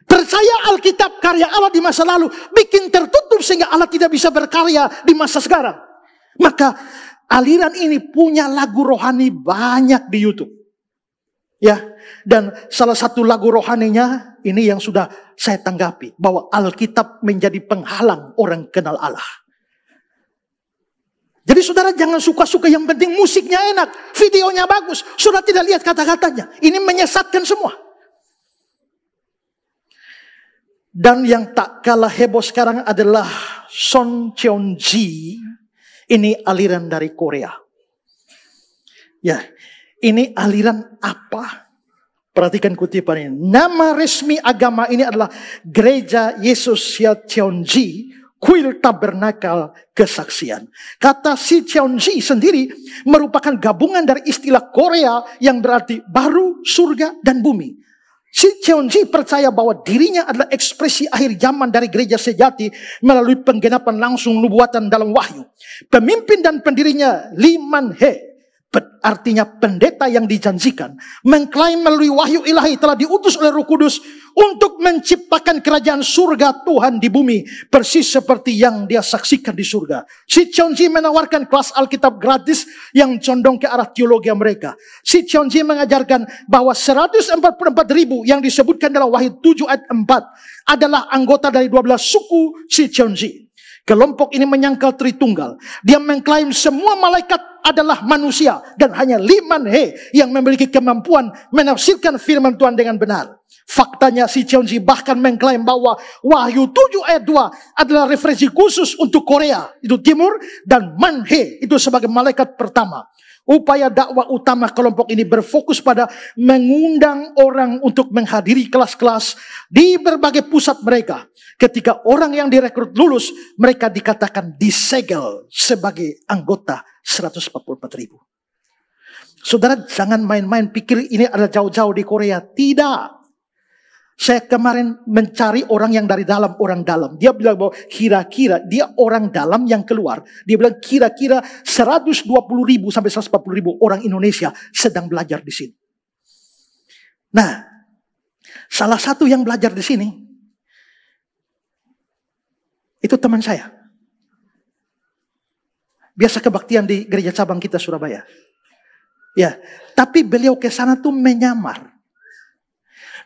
Percaya Alkitab karya Allah di masa lalu bikin tertutup sehingga Allah tidak bisa berkarya di masa sekarang. Maka aliran ini punya lagu rohani banyak di YouTube. Ya, dan salah satu lagu rohaninya ini yang sudah saya tanggapi, bahwa Alkitab menjadi penghalang orang kenal Allah. Jadi saudara jangan suka-suka, yang penting musiknya enak, videonya bagus, sudah tidak lihat kata-katanya. Ini menyesatkan semua. Dan yang tak kalah heboh sekarang adalah Son Cheonji. Ini aliran dari Korea. Ya, ini aliran apa? Perhatikan kutipan ini. Nama resmi agama ini adalah Gereja Yesus Cheonji, Kuil Tabernakel Kesaksian. Kata si Cheonji sendiri merupakan gabungan dari istilah Korea yang berarti baru, surga, dan bumi. Si Cheonji percaya bahwa dirinya adalah ekspresi akhir zaman dari gereja sejati melalui penggenapan langsung nubuatan dalam wahyu. Pemimpin dan pendirinya Lee Man-hee, artinya pendeta yang dijanjikan, mengklaim melalui wahyu ilahi telah diutus oleh Roh Kudus untuk menciptakan kerajaan surga Tuhan di bumi, persis seperti yang dia saksikan di surga. Si Cheonji menawarkan kelas Alkitab gratis yang condong ke arah teologi mereka. Si Cheonji mengajarkan bahwa 144.000 yang disebutkan dalam Wahyu 7 ayat 4 adalah anggota dari 12 suku si Cheonji. Kelompok ini menyangkal Tritunggal. Dia mengklaim semua malaikat adalah manusia dan hanya Lee Man-hee yang memiliki kemampuan menafsirkan firman Tuhan dengan benar. Faktanya si Cheonji bahkan mengklaim bahwa Wahyu 7 ayat 2 adalah referensi khusus untuk Korea, itu timur, dan Man-hee itu sebagai malaikat pertama. Upaya dakwah utama kelompok ini berfokus pada mengundang orang untuk menghadiri kelas-kelas di berbagai pusat mereka. Ketika orang yang direkrut lulus, mereka dikatakan disegel sebagai anggota 144.000. Saudara jangan main-main pikir ini ada jauh-jauh di Korea. Tidak. Saya kemarin mencari orang yang dari dalam, orang dalam. Dia bilang bahwa kira-kira dia orang dalam yang keluar. Dia bilang kira-kira 120.000 sampai 140.000 orang Indonesia sedang belajar di sini. Nah, salah satu yang belajar di sini, itu teman saya. Biasa kebaktian di gereja cabang kita Surabaya. Ya, tapi beliau ke sana tuh menyamar.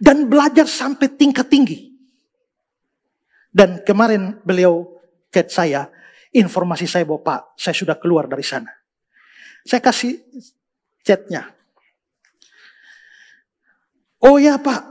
Dan belajar sampai tingkat tinggi. Dan kemarin beliau chat saya, informasi saya bahwa Pak, saya sudah keluar dari sana. Saya kasih chatnya. Oh ya Pak,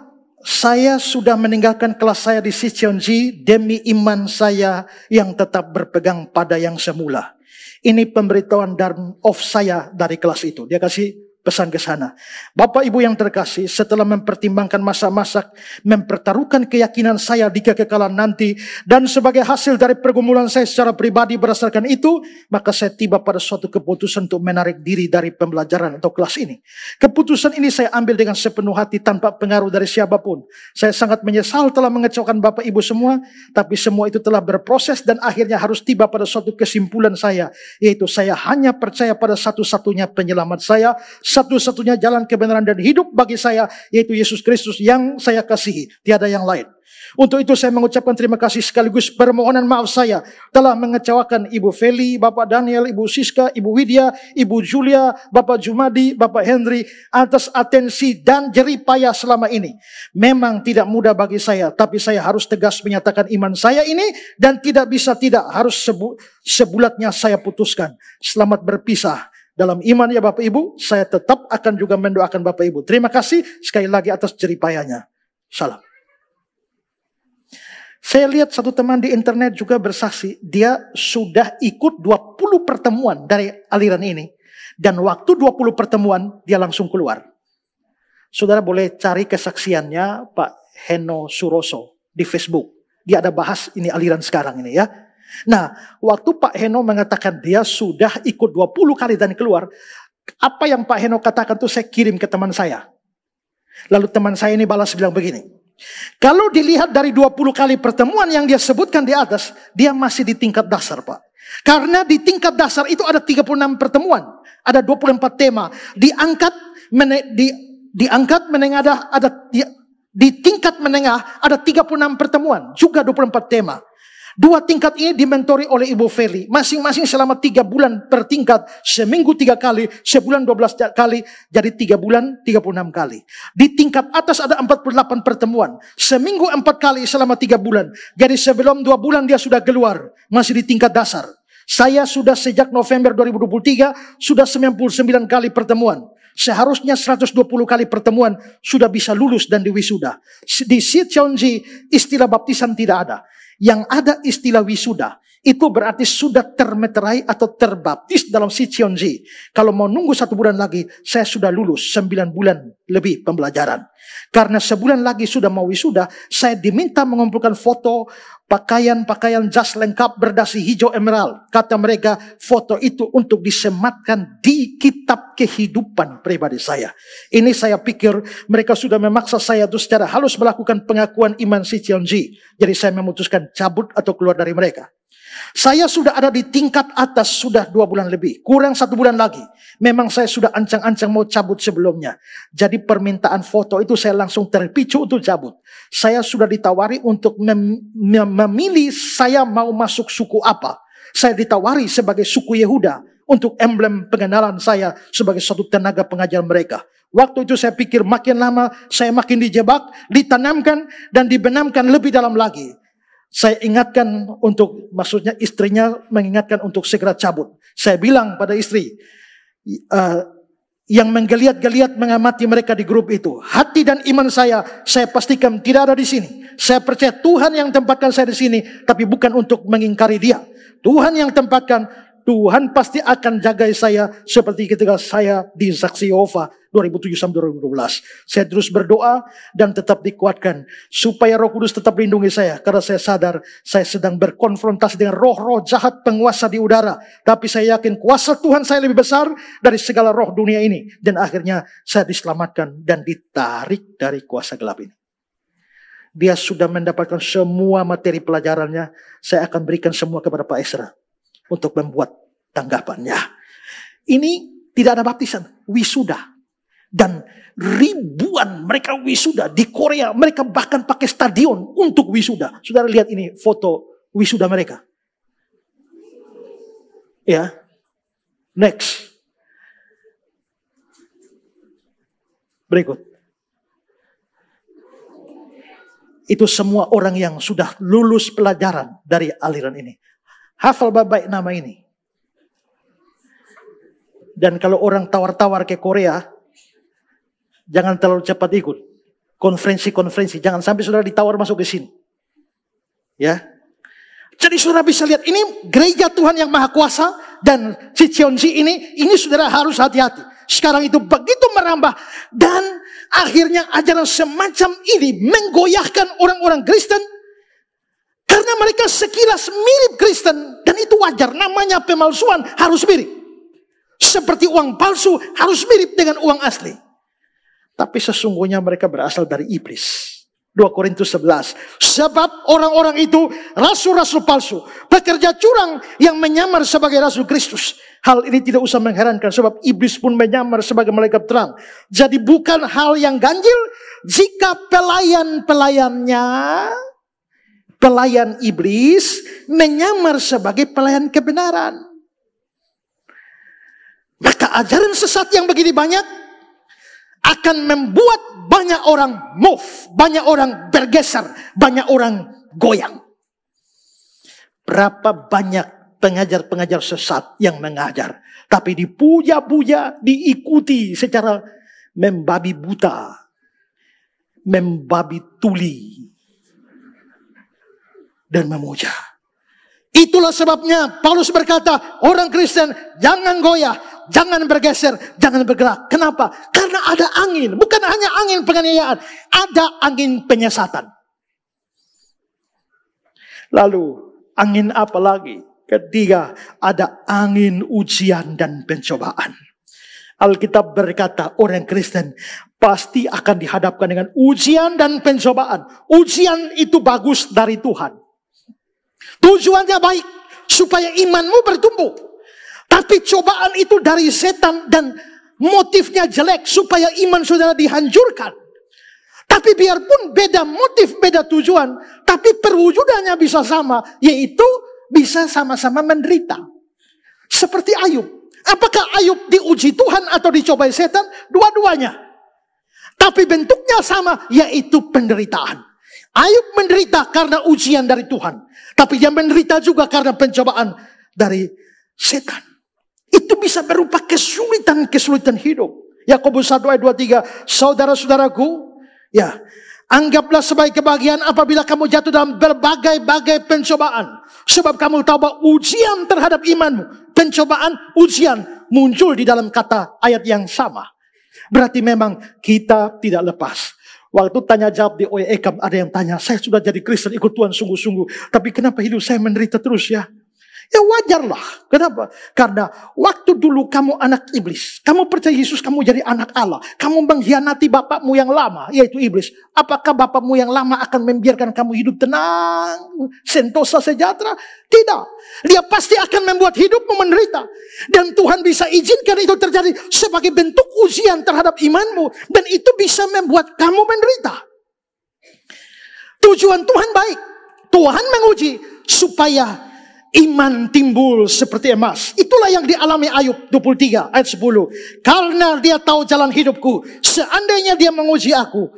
saya sudah meninggalkan kelas saya di Sicheonji demi iman saya yang tetap berpegang pada yang semula. Ini pemberitahuan dan off saya dari kelas itu. Dia kasih pesan ke sana. Bapak Ibu yang terkasih, setelah mempertimbangkan masa-masa mempertaruhkan keyakinan saya di kekekalan nanti, dan sebagai hasil dari pergumulan saya secara pribadi berdasarkan itu, maka saya tiba pada suatu keputusan untuk menarik diri dari pembelajaran atau kelas ini. Keputusan ini saya ambil dengan sepenuh hati tanpa pengaruh dari siapapun. Saya sangat menyesal telah mengecewakan Bapak Ibu semua, tapi semua itu telah berproses dan akhirnya harus tiba pada suatu kesimpulan saya, yaitu saya hanya percaya pada satu-satunya penyelamat saya, satu-satunya jalan kebenaran dan hidup bagi saya, yaitu Yesus Kristus yang saya kasihi. Tiada yang lain. Untuk itu saya mengucapkan terima kasih sekaligus permohonan maaf saya telah mengecewakan Ibu Feli, Bapak Daniel, Ibu Siska, Ibu Widya, Ibu Julia, Bapak Jumadi, Bapak Henry atas atensi dan jeripaya selama ini. Memang tidak mudah bagi saya, tapi saya harus tegas menyatakan iman saya ini dan tidak bisa tidak, harus sebulatnya saya putuskan. Selamat berpisah. Dalam iman ya Bapak Ibu, saya tetap akan juga mendoakan Bapak Ibu. Terima kasih sekali lagi atas jeripayanya. Salam. Saya lihat satu teman di internet juga bersaksi, dia sudah ikut 20 pertemuan dari aliran ini. Dan waktu 20 pertemuan, dia langsung keluar. Saudara boleh cari kesaksiannya Pak Heno Suroso di Facebook. Dia ada bahas ini aliran sekarang ini ya. Nah, waktu Pak Heno mengatakan dia sudah ikut 20 kali dan keluar, apa yang Pak Heno katakan itu saya kirim ke teman saya. Lalu teman saya ini balas bilang begini, kalau dilihat dari 20 kali pertemuan yang dia sebutkan di atas, dia masih di tingkat dasar Pak. Karena di tingkat dasar itu ada 36 pertemuan, ada 24 tema, diangkat menengah di tingkat menengah ada 36 pertemuan, juga 24 tema. 2 tingkat ini dimentori oleh Ibu Feli. Masing-masing selama 3 bulan per tingkat. Seminggu 3 kali, sebulan 12 kali. Jadi 3 bulan 36 kali. Di tingkat atas ada 48 pertemuan. Seminggu 4 kali selama 3 bulan. Jadi sebelum 2 bulan dia sudah keluar. Masih di tingkat dasar. Saya sudah sejak November 2023 sudah 99 kali pertemuan. Seharusnya 120 kali pertemuan sudah bisa lulus dan diwisuda. Di Sicheonji istilah baptisan tidak ada. Yang ada istilah wisuda. Itu berarti sudah termeterai atau terbaptis dalam Sicheonji. Kalau mau nunggu 1 bulan lagi, saya sudah lulus 9 bulan lebih pembelajaran. Karena sebulan lagi sudah mau wisuda, saya diminta mengumpulkan foto, pakaian jas lengkap berdasi hijau emerald. Kata mereka, foto itu untuk disematkan di kitab kehidupan pribadi saya. Ini saya pikir mereka sudah memaksa saya itu secara halus melakukan pengakuan iman Sicheonji. Jadi saya memutuskan cabut atau keluar dari mereka. Saya sudah ada di tingkat atas sudah 2 bulan lebih. Kurang 1 bulan lagi. Memang saya sudah ancang-ancang mau cabut sebelumnya. Jadi permintaan foto itu saya langsung terpicu untuk cabut. Saya sudah ditawari untuk memilih saya mau masuk suku apa. Saya ditawari sebagai suku Yehuda. Untuk emblem pengenalan saya sebagai suatu tenaga pengajar mereka. Waktu itu saya pikir makin lama saya makin dijebak, ditanamkan dan dibenamkan lebih dalam lagi. Saya ingatkan untuk, maksudnya istrinya mengingatkan untuk segera cabut. Saya bilang pada istri, yang menggeliat-geliat mengamati mereka di grup itu. Hati dan iman saya pastikan tidak ada di sini. Saya percaya Tuhan yang tempatkan saya di sini, tapi bukan untuk mengingkari dia. Tuhan yang tempatkan, Tuhan pasti akan jaga saya seperti ketika saya di Saksi Yehova 2007-2012. Saya terus berdoa dan tetap dikuatkan supaya Roh Kudus tetap lindungi saya. Karena saya sadar saya sedang berkonfrontasi dengan roh-roh jahat penguasa di udara. Tapi saya yakin kuasa Tuhan saya lebih besar dari segala roh dunia ini. Dan akhirnya saya diselamatkan dan ditarik dari kuasa gelap ini. Dia sudah mendapatkan semua materi pelajarannya. Saya akan berikan semua kepada Pak Esra untuk membuat tanggapannya. Ini tidak ada baptisan, wisuda. Dan ribuan mereka wisuda di Korea. Mereka bahkan pakai stadion untuk wisuda. Saudara lihat ini foto wisuda mereka. Ya. Next. Berikut. Itu semua orang yang sudah lulus pelajaran dari aliran ini. Hafal baik nama ini. Dan kalau orang tawar-tawar ke Korea, jangan terlalu cepat ikut. Konferensi-konferensi, jangan sampai saudara ditawar masuk ke sini. Ya. Jadi saudara bisa lihat, ini gereja Tuhan yang Maha Kuasa. Dan si Cheonji ini saudara harus hati-hati. Sekarang itu begitu merambah. Dan akhirnya ajaran semacam ini menggoyahkan orang-orang Kristen. Karena mereka sekilas mirip Kristen. Dan itu wajar, namanya pemalsuan harus mirip. Seperti uang palsu harus mirip dengan uang asli. Tapi sesungguhnya mereka berasal dari iblis. 2 Korintus 11. Sebab orang-orang itu rasul-rasul palsu, pekerja curang yang menyamar sebagai rasul Kristus. Hal ini tidak usah mengherankan sebab iblis pun menyamar sebagai malaikat terang. Jadi bukan hal yang ganjil jika pelayan iblis menyamar sebagai pelayan kebenaran. Maka ajaran sesat yang begini banyak akan membuat banyak orang move, banyak orang bergeser, banyak orang goyang. Berapa banyak pengajar-pengajar sesat yang mengajar, tapi dipuja-puja, diikuti secara membabi buta, membabi tuli, dan memuja. Itulah sebabnya Paulus berkata, orang Kristen jangan goyah, jangan bergeser, jangan bergerak. Kenapa? Karena ada angin. Bukan hanya angin penganiayaan. Ada angin penyesatan. Lalu angin apa lagi? Ketiga, ada angin ujian dan pencobaan. Alkitab berkata orang Kristen pasti akan dihadapkan dengan ujian dan pencobaan. Ujian itu bagus dari Tuhan. Tujuannya baik supaya imanmu bertumbuh. Tapi cobaan itu dari setan dan motifnya jelek supaya iman saudara dihancurkan. Tapi biarpun beda motif, beda tujuan, tapi perwujudannya bisa sama, yaitu bisa sama-sama menderita. Seperti Ayub. Apakah Ayub diuji Tuhan atau dicobai setan? Dua-duanya. Tapi bentuknya sama, yaitu penderitaan. Ayub menderita karena ujian dari Tuhan. Tapi dia menderita juga karena pencobaan dari setan. Itu bisa berupa kesulitan-kesulitan hidup. Yakobus 1 ayat 23. Saudara-saudaraku, ya, anggaplah sebagai kebahagiaan apabila kamu jatuh dalam berbagai-bagai pencobaan. Sebab kamu tahu bahwa ujian terhadap imanmu, pencobaan, ujian muncul di dalam kata ayat yang sama. Berarti memang kita tidak lepas. Waktu tanya jawab di OEKAM ada yang tanya, saya sudah jadi Kristen ikut Tuhan sungguh-sungguh, tapi kenapa hidup saya menderita terus ya? Ya wajarlah. Kenapa? Karena waktu dulu kamu anak iblis. Kamu percaya Yesus, kamu jadi anak Allah. Kamu mengkhianati bapakmu yang lama, yaitu iblis. Apakah bapakmu yang lama akan membiarkan kamu hidup tenang, sentosa, sejahtera? Tidak. Dia pasti akan membuat hidupmu menderita. Dan Tuhan bisa izinkan itu terjadi sebagai bentuk ujian terhadap imanmu. Dan itu bisa membuat kamu menderita. Tujuan Tuhan baik. Tuhan menguji supaya iman timbul seperti emas. Itulah yang dialami Ayub 23 ayat 10. Karena dia tahu jalan hidupku, seandainya dia menguji aku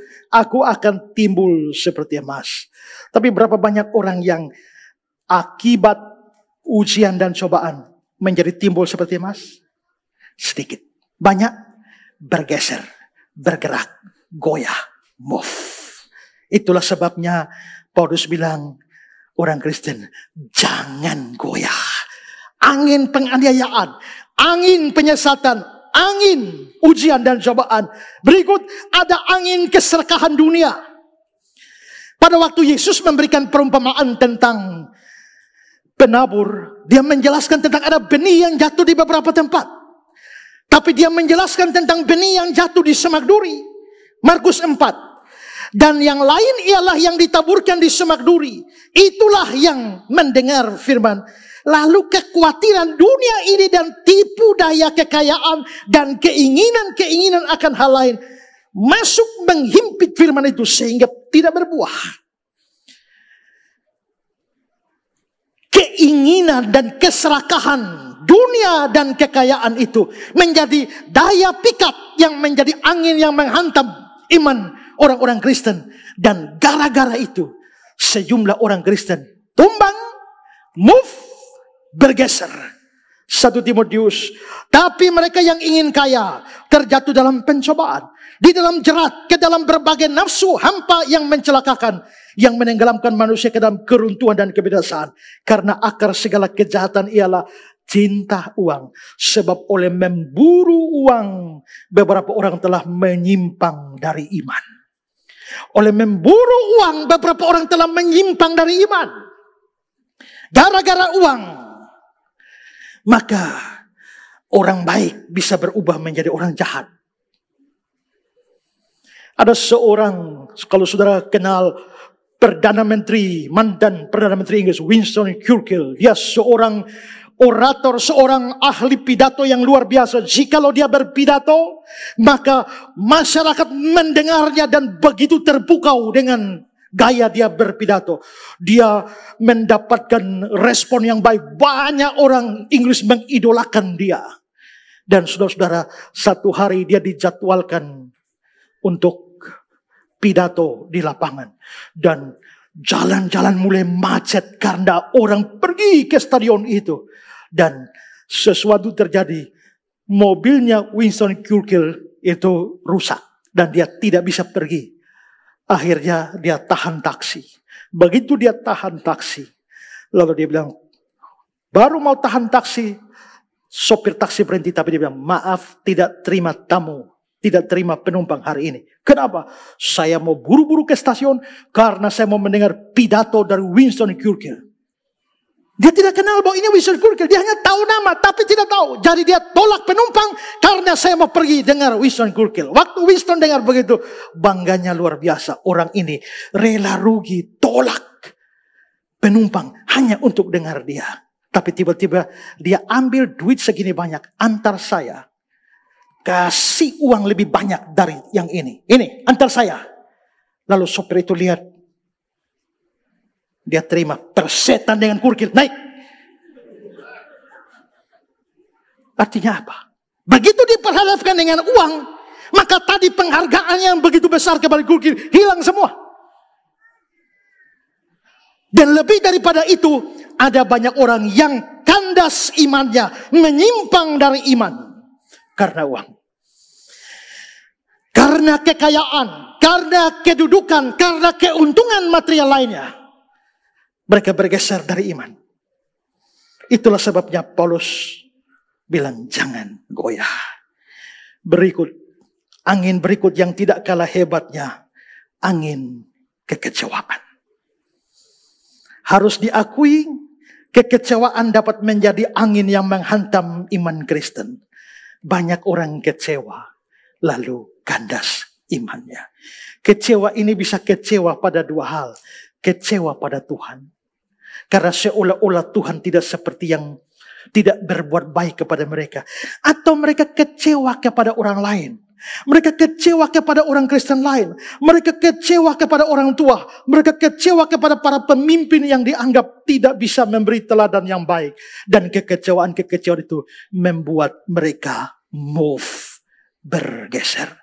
akan timbul seperti emas. Tapi berapa banyak orang yang akibat ujian dan cobaan menjadi timbul seperti emas? Sedikit. Banyak bergeser, bergerak, goyah, move. Itulah sebabnya Paulus bilang, orang Kristen, jangan goyah. angin penganiayaan, angin penyesatan, angin ujian dan cobaan. Berikut ada angin keserakahan dunia. Pada waktu Yesus memberikan perumpamaan tentang penabur, dia menjelaskan tentang ada benih yang jatuh di beberapa tempat. Tapi dia menjelaskan tentang benih yang jatuh di semak duri. Markus 4. Dan yang lain ialah yang ditaburkan di semak duri. Itulah yang mendengar firman. Lalu kekhawatiran dunia ini dan tipu daya kekayaan dan keinginan-keinginan akan hal lain masuk menghimpit firman itu sehingga tidak berbuah. Keinginan dan keserakahan dunia dan kekayaan itu menjadi daya pikat yang menjadi angin yang menghantam iman orang-orang Kristen. Dan gara-gara itu sejumlah orang Kristen tumbang, bergeser. 1 Timotius. Tapi mereka yang ingin kaya terjatuh dalam pencobaan, di dalam jerat, ke dalam berbagai nafsu hampa yang mencelakakan, yang menenggelamkan manusia ke dalam keruntuhan dan kebinasaan. Karena akar segala kejahatan ialah cinta uang. Sebab oleh memburu uang beberapa orang telah menyimpang dari iman. Oleh memburu uang beberapa orang telah menyimpang dari iman. Gara-gara uang, maka orang baik bisa berubah menjadi orang jahat. Ada seorang, kalau saudara kenal Perdana Menteri, mantan Perdana Menteri Inggris Winston Churchill. Dia seorang orator, seorang ahli pidato yang luar biasa. Jikalau dia berpidato, maka masyarakat mendengarnya dan begitu terpukau dengan gaya dia berpidato. Dia mendapatkan respon yang baik. Banyak orang Inggris mengidolakan dia. Dan saudara-saudara, satu hari dia dijadwalkan untuk pidato di lapangan. Dan jalan-jalan mulai macet karena orang pergi ke stadion itu. Dan sesuatu terjadi. Mobilnya Winston Churchill itu rusak. Dan dia tidak bisa pergi. Akhirnya dia tahan taksi. Begitu dia tahan taksi, lalu dia bilang, baru mau tahan taksi, sopir taksi berhenti, tapi dia bilang, maaf, tidak terima tamu, tidak terima penumpang hari ini. Kenapa? Saya mau buru-buru ke stasiun karena saya mau mendengar pidato dari Winston Churchill. Dia tidak kenal bahwa ini Winston Churchill. Dia hanya tahu nama tapi tidak tahu. Jadi dia tolak penumpang karena saya mau pergi dengar Winston Churchill. Waktu Winston dengar begitu, bangganya luar biasa. Orang ini rela rugi, tolak penumpang hanya untuk dengar dia. Tapi tiba-tiba dia ambil duit segini banyak. Antar saya. Kasih uang lebih banyak dari yang ini. Ini antar saya. Lalu sopir itu lihat. Dia terima, persetan dengan Churchill, naik. Artinya apa? Begitu diperhadapkan dengan uang, maka tadi penghargaan yang begitu besar kepada Churchill hilang semua. Dan lebih daripada itu, ada banyak orang yang kandas imannya, menyimpang dari iman karena uang. Karena kekayaan, karena kedudukan, karena keuntungan material lainnya. Mereka bergeser dari iman. Itulah sebabnya Paulus bilang jangan goyah. Angin berikut yang tidak kalah hebatnya. Angin kekecewaan. Harus diakui kekecewaan dapat menjadi angin yang menghantam iman Kristen. Banyak orang kecewa lalu kandas imannya. Kecewa ini bisa kecewa pada dua hal. Kecewa pada Tuhan. Karena seolah-olah Tuhan tidak seperti yang tidak berbuat baik kepada mereka. Atau mereka kecewa kepada orang lain. Mereka kecewa kepada orang Kristen lain. Mereka kecewa kepada orang tua. Mereka kecewa kepada para pemimpin yang dianggap tidak bisa memberi teladan yang baik. Dan kekecewaan itu membuat mereka bergeser.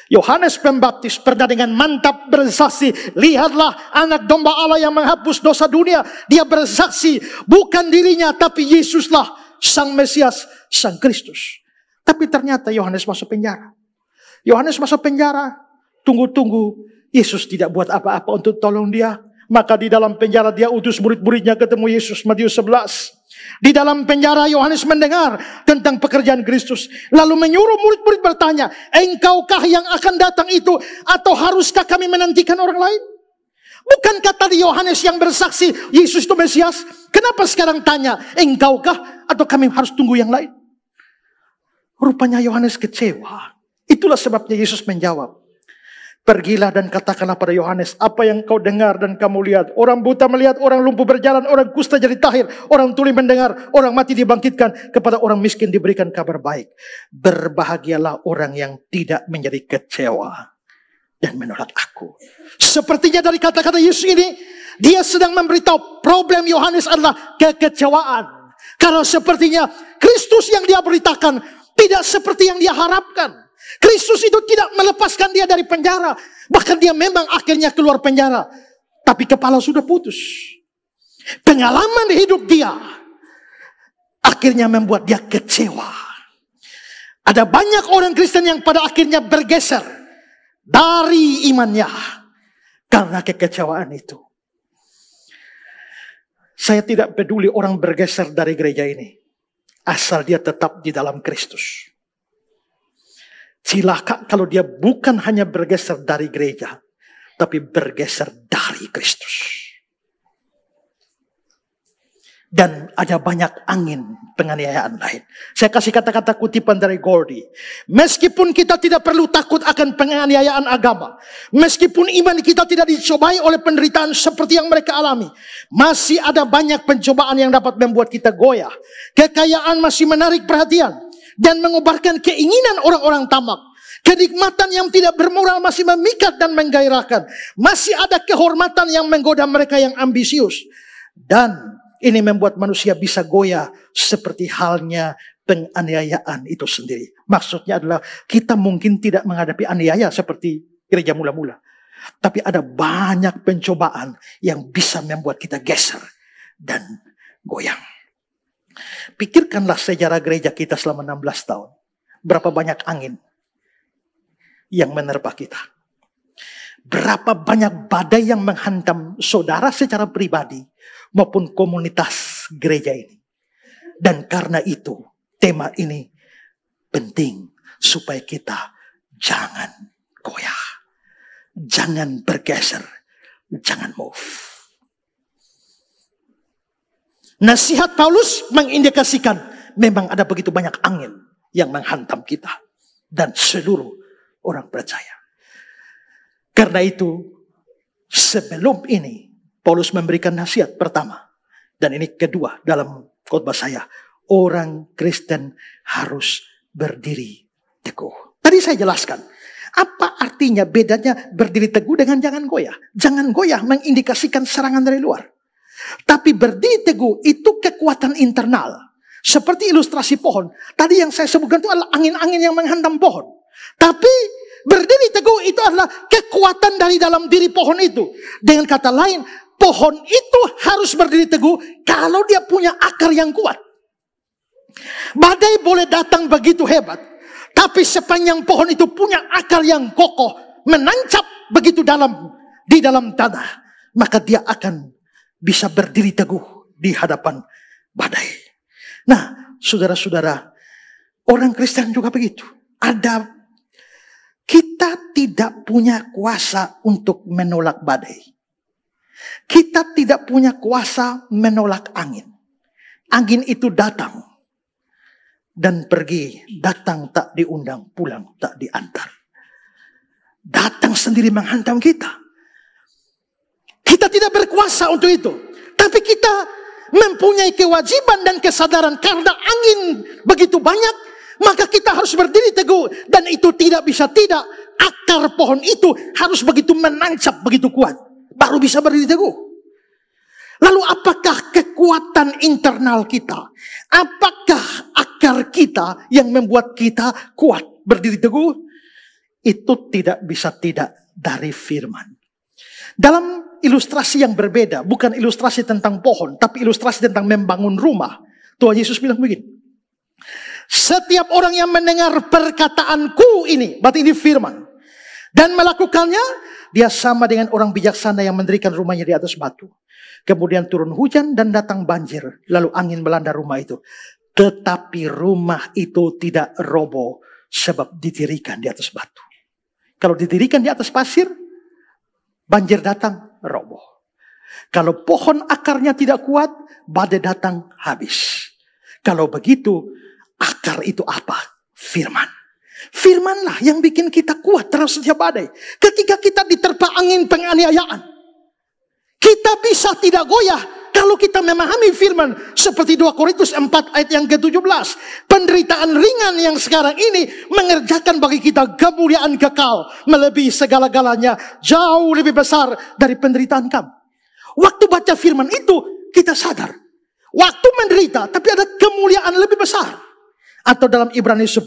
Yohanes Pembaptis pernah dengan mantap bersaksi, lihatlah anak domba Allah yang menghapus dosa dunia. Dia bersaksi bukan dirinya tapi Yesuslah sang Mesias, sang Kristus. Tapi ternyata Yohanes masuk penjara. Tunggu-tunggu, Yesus tidak buat apa-apa untuk tolong dia. Maka di dalam penjara dia utus murid-muridnya ketemu Yesus. Matius 11. Di dalam penjara Yohanes mendengar tentang pekerjaan Kristus. Lalu menyuruh murid-murid bertanya, engkaukah yang akan datang itu, atau haruskah kami menantikan orang lain? Bukankah tadi Yohanes yang bersaksi Yesus itu Mesias? Kenapa sekarang tanya, engkaukah atau kami harus tunggu yang lain? Rupanya Yohanes kecewa. Itulah sebabnya Yesus menjawab, pergilah dan katakanlah pada Yohanes apa yang kau dengar dan kamu lihat. Orang buta melihat, orang lumpuh berjalan, orang kusta jadi tahir, orang tuli mendengar, orang mati dibangkitkan, kepada orang miskin diberikan kabar baik. Berbahagialah orang yang tidak menjadi kecewa dan menolak aku. Sepertinya dari kata-kata Yesus ini, dia sedang memberitahu problem Yohanes adalah kekecewaan. Karena sepertinya Kristus yang dia beritakan tidak seperti yang dia harapkan. Kristus itu tidak melepaskan dia dari penjara. Bahkan dia memang akhirnya keluar penjara. Tapi kepala sudah putus. Pengalaman hidup dia akhirnya membuat dia kecewa. Ada banyak orang Kristen yang pada akhirnya bergeser dari imannya karena kekecewaan itu. Saya tidak peduli orang bergeser dari gereja ini, asal dia tetap di dalam Kristus. Cilaka kalau dia bukan hanya bergeser dari gereja, tapi bergeser dari Kristus. Dan ada banyak angin penganiayaan lain. Saya kasih kata-kata kutipan dari Gordy. Meskipun kita tidak perlu takut akan penganiayaan agama, meskipun iman kita tidak dicobai oleh penderitaan seperti yang mereka alami, masih ada banyak pencobaan yang dapat membuat kita goyah. Kekayaan masih menarik perhatian dan mengobarkan keinginan orang-orang tamak. Kenikmatan yang tidak bermoral masih memikat dan menggairahkan. Masih ada kehormatan yang menggoda mereka yang ambisius. Dan ini membuat manusia bisa goyah seperti halnya penganiayaan itu sendiri. Maksudnya adalah kita mungkin tidak menghadapi aniaya seperti gereja mula-mula. Tapi ada banyak pencobaan yang bisa membuat kita geser dan goyang. Pikirkanlah sejarah gereja kita selama 16 tahun. Berapa banyak angin yang menerpa kita. Berapa banyak badai yang menghantam saudara secara pribadi maupun komunitas gereja ini. Dan karena itu tema ini penting supaya kita jangan goyah, jangan bergeser, jangan move. Nasihat Paulus mengindikasikan memang ada begitu banyak angin yang menghantam kita dan seluruh orang percaya. Karena itu sebelum ini Paulus memberikan nasihat pertama, dan ini kedua dalam khotbah saya. Orang Kristen harus berdiri teguh. Tadi saya jelaskan, apa artinya bedanya berdiri teguh dengan jangan goyah. Jangan goyah mengindikasikan serangan dari luar. Tapi berdiri teguh itu kekuatan internal. Seperti ilustrasi pohon. Tadi yang saya sebutkan itu adalah angin-angin yang menghantam pohon. Tapi berdiri teguh itu adalah kekuatan dari dalam diri pohon itu. Dengan kata lain, pohon itu harus berdiri teguh kalau dia punya akar yang kuat. Badai boleh datang begitu hebat, tapi sepanjang pohon itu punya akar yang kokoh, menancap begitu dalam di dalam tanah, maka dia akan bisa berdiri teguh di hadapan badai. Nah, saudara-saudara, orang Kristen juga begitu. Kita tidak punya kuasa untuk menolak badai. Kita tidak punya kuasa menolak angin. Angin itu datang dan pergi. Datang tak diundang, pulang tak diantar. Datang sendiri menghantam kita. Kita tidak berkuasa untuk itu. Tapi kita mempunyai kewajiban dan kesadaran. Karena angin begitu banyak, maka kita harus berdiri teguh. Dan itu tidak bisa tidak. Akar pohon itu harus begitu menancap, begitu kuat. Baru bisa berdiri teguh. Lalu apakah kekuatan internal kita? Apakah akar kita yang membuat kita kuat berdiri teguh? Itu tidak bisa tidak dari firman. Dalam ilustrasi yang berbeda, bukan ilustrasi tentang pohon, tapi ilustrasi tentang membangun rumah. Tuhan Yesus bilang begini. Setiap orang yang mendengar perkataanku ini, berarti ini firman. Dan melakukannya, dia sama dengan orang bijaksana yang mendirikan rumahnya di atas batu. Kemudian turun hujan dan datang banjir. Lalu angin melanda rumah itu. Tetapi rumah itu tidak roboh sebab didirikan di atas batu. Kalau didirikan di atas pasir, banjir datang, roboh. Kalau pohon akarnya tidak kuat, badai datang, habis. Kalau begitu, akar itu apa? Firman. Firmanlah yang bikin kita kuat terhadap setiap badai. Ketika kita diterpa angin penganiayaan, kita bisa tidak goyah kalau kita memahami firman. Seperti 2 Korintus 4 ayat yang ke-17. Penderitaan ringan yang sekarang ini mengerjakan bagi kita kemuliaan kekal, melebihi segala-galanya, jauh lebih besar dari penderitaan kamu. Waktu baca firman itu, kita sadar. Waktu menderita, tapi ada kemuliaan lebih besar. Atau dalam Ibrani 10.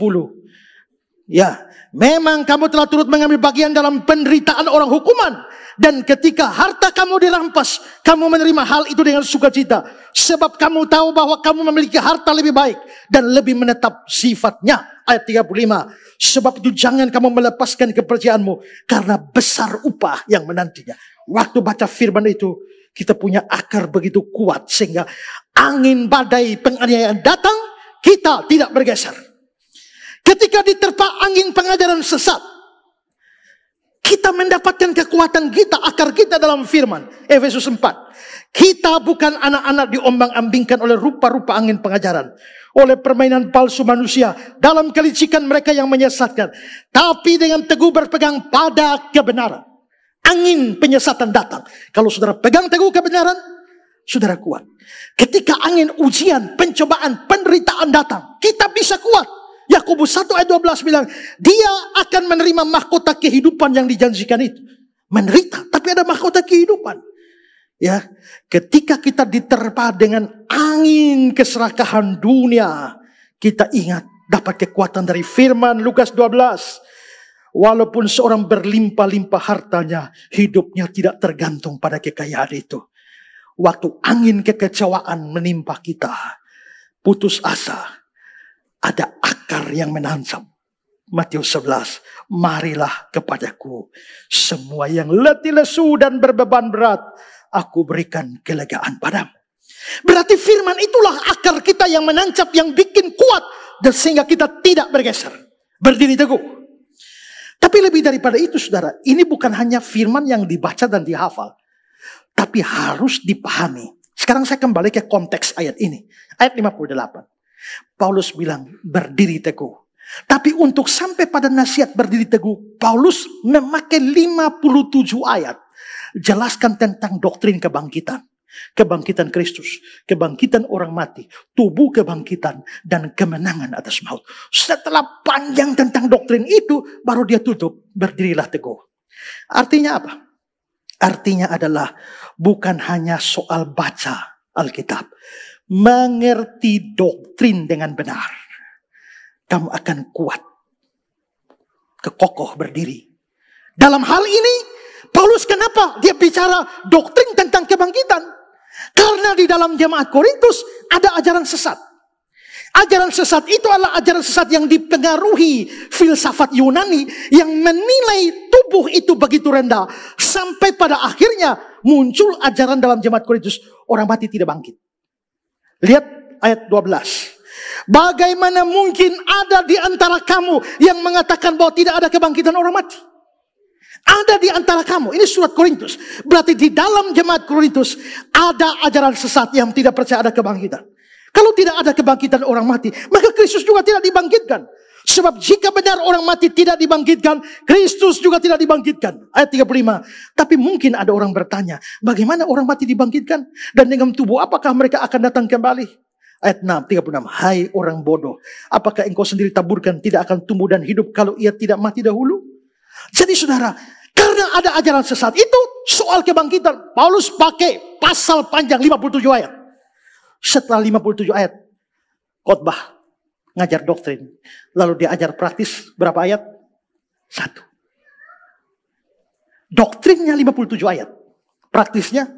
Ya, memang kamu telah turut mengambil bagian dalam penderitaan orang hukuman. Dan ketika harta kamu dirampas, kamu menerima hal itu dengan sukacita. Sebab kamu tahu bahwa kamu memiliki harta lebih baik dan lebih menetap sifatnya. Ayat 35. Sebab itu jangan kamu melepaskan kepercayaanmu, karena besar upah yang menantinya. Waktu baca firman itu, kita punya akar begitu kuat sehingga angin badai penganiayaan datang, kita tidak bergeser. Ketika diterpa angin pengajaran sesat, kita mendapatkan kekuatan kita, akar kita dalam firman. Efesus 4. Kita bukan anak-anak diombang-ambingkan oleh rupa-rupa angin pengajaran, oleh permainan palsu manusia, dalam kelicikan mereka yang menyesatkan. Tapi dengan teguh berpegang pada kebenaran. Angin penyesatan datang. Kalau saudara pegang teguh kebenaran, saudara kuat. Ketika angin ujian, pencobaan, penderitaan datang, kita bisa kuat. Yakobus 1 ayat 12 bilang, dia akan menerima mahkota kehidupan yang dijanjikan itu. Menderita, tapi ada mahkota kehidupan. Ya, ketika kita diterpa dengan angin keserakahan dunia, kita ingat dapat kekuatan dari firman Lukas 12. Walaupun seorang berlimpah-limpah hartanya, hidupnya tidak tergantung pada kekayaan itu. Waktu angin kekecewaan menimpa kita, putus asa, ada akar yang menancap. Matius 11, marilah kepadaku semua yang letih lesu dan berbeban berat, aku berikan kelegaan padamu. Berarti firman itulah akar kita yang menancap, yang bikin kuat, dan sehingga kita tidak bergeser, berdiri teguh. Tapi lebih daripada itu saudara, ini bukan hanya firman yang dibaca dan dihafal, tapi harus dipahami. Sekarang saya kembali ke konteks ayat ini. Ayat 58. Paulus bilang berdiri teguh. Tapi untuk sampai pada nasihat berdiri teguh, Paulus memakai 57 ayat. Jelaskan tentang doktrin kebangkitan. Kebangkitan Kristus, kebangkitan orang mati, tubuh kebangkitan, dan kemenangan atas maut. Setelah panjang tentang doktrin itu, baru dia tutup, berdirilah teguh. Artinya apa? Artinya adalah bukan hanya soal baca Alkitab. Mengerti doktrin dengan benar. Kamu akan kuat. Kekokoh berdiri. Dalam hal ini, Paulus kenapa dia bicara doktrin tentang kebangkitan? Karena di dalam jemaat Korintus ada ajaran sesat. Ajaran sesat itu adalah ajaran sesat yang dipengaruhi filsafat Yunani yang menilai tubuh itu begitu rendah. Sampai pada akhirnya muncul ajaran dalam jemaat Korintus, orang mati tidak bangkit. Lihat ayat 12. Bagaimana mungkin ada di antara kamu yang mengatakan bahwa tidak ada kebangkitan orang mati? Ada di antara kamu. Ini surat Korintus. Berarti di dalam jemaat Korintus ada ajaran sesat yang tidak percaya ada kebangkitan. Kalau tidak ada kebangkitan orang mati, maka Kristus juga tidak dibangkitkan. Sebab jika benar orang mati tidak dibangkitkan, Kristus juga tidak dibangkitkan. Ayat 35. Tapi mungkin ada orang bertanya, bagaimana orang mati dibangkitkan? Dan dengan tubuh apakah mereka akan datang kembali? Ayat 36. Hai orang bodoh, apakah engkau sendiri taburkan tidak akan tumbuh dan hidup kalau ia tidak mati dahulu? Jadi saudara, karena ada ajaran sesat itu, soal kebangkitan, Paulus pakai pasal panjang 57 ayat. Setelah 57 ayat, khotbah, ngajar doktrin. Lalu dia ajar praktis berapa ayat? 1. Doktrinnya 57 ayat. Praktisnya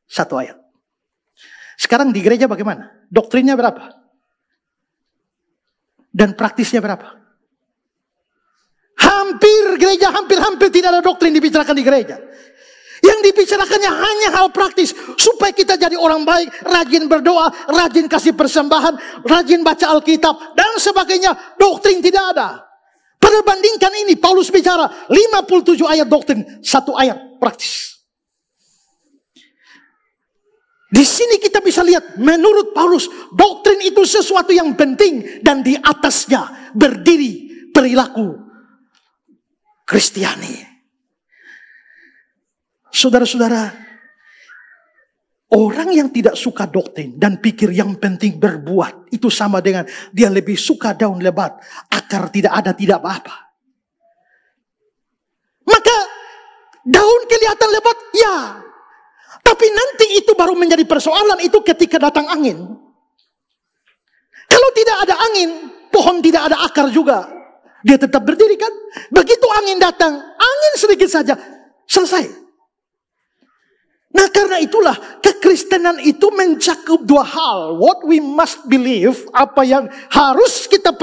1 ayat. Sekarang di gereja bagaimana? Doktrinnya berapa? Dan praktisnya berapa? Hampir Atmosfer gereja hampir-hampir tidak ada doktrin dibicarakan di gereja. Yang dibicarakannya hanya hal praktis. Supaya kita jadi orang baik, rajin berdoa, rajin kasih persembahan, rajin baca Alkitab, dan sebagainya. Doktrin tidak ada. Perbandingkan ini, Paulus bicara 57 ayat doktrin, 1 ayat praktis. Di sini kita bisa lihat, menurut Paulus, doktrin itu sesuatu yang penting dan di atasnya berdiri perilaku Kristiani. Saudara-saudara, orang yang tidak suka doktrin dan pikir yang penting berbuat, itu sama dengan dia lebih suka daun lebat, akar tidak ada, tidak apa-apa. Maka daun kelihatan lebat, ya. Tapi nanti itu baru menjadi persoalan itu ketika datang angin. Kalau tidak ada angin, pohon tidak ada akar juga. Dia tetap berdiri kan? Begitu angin datang, angin sedikit saja, selesai. Nah karena itulah kekristenan itu mencakup 2 hal. What we must believe, apa yang harus kita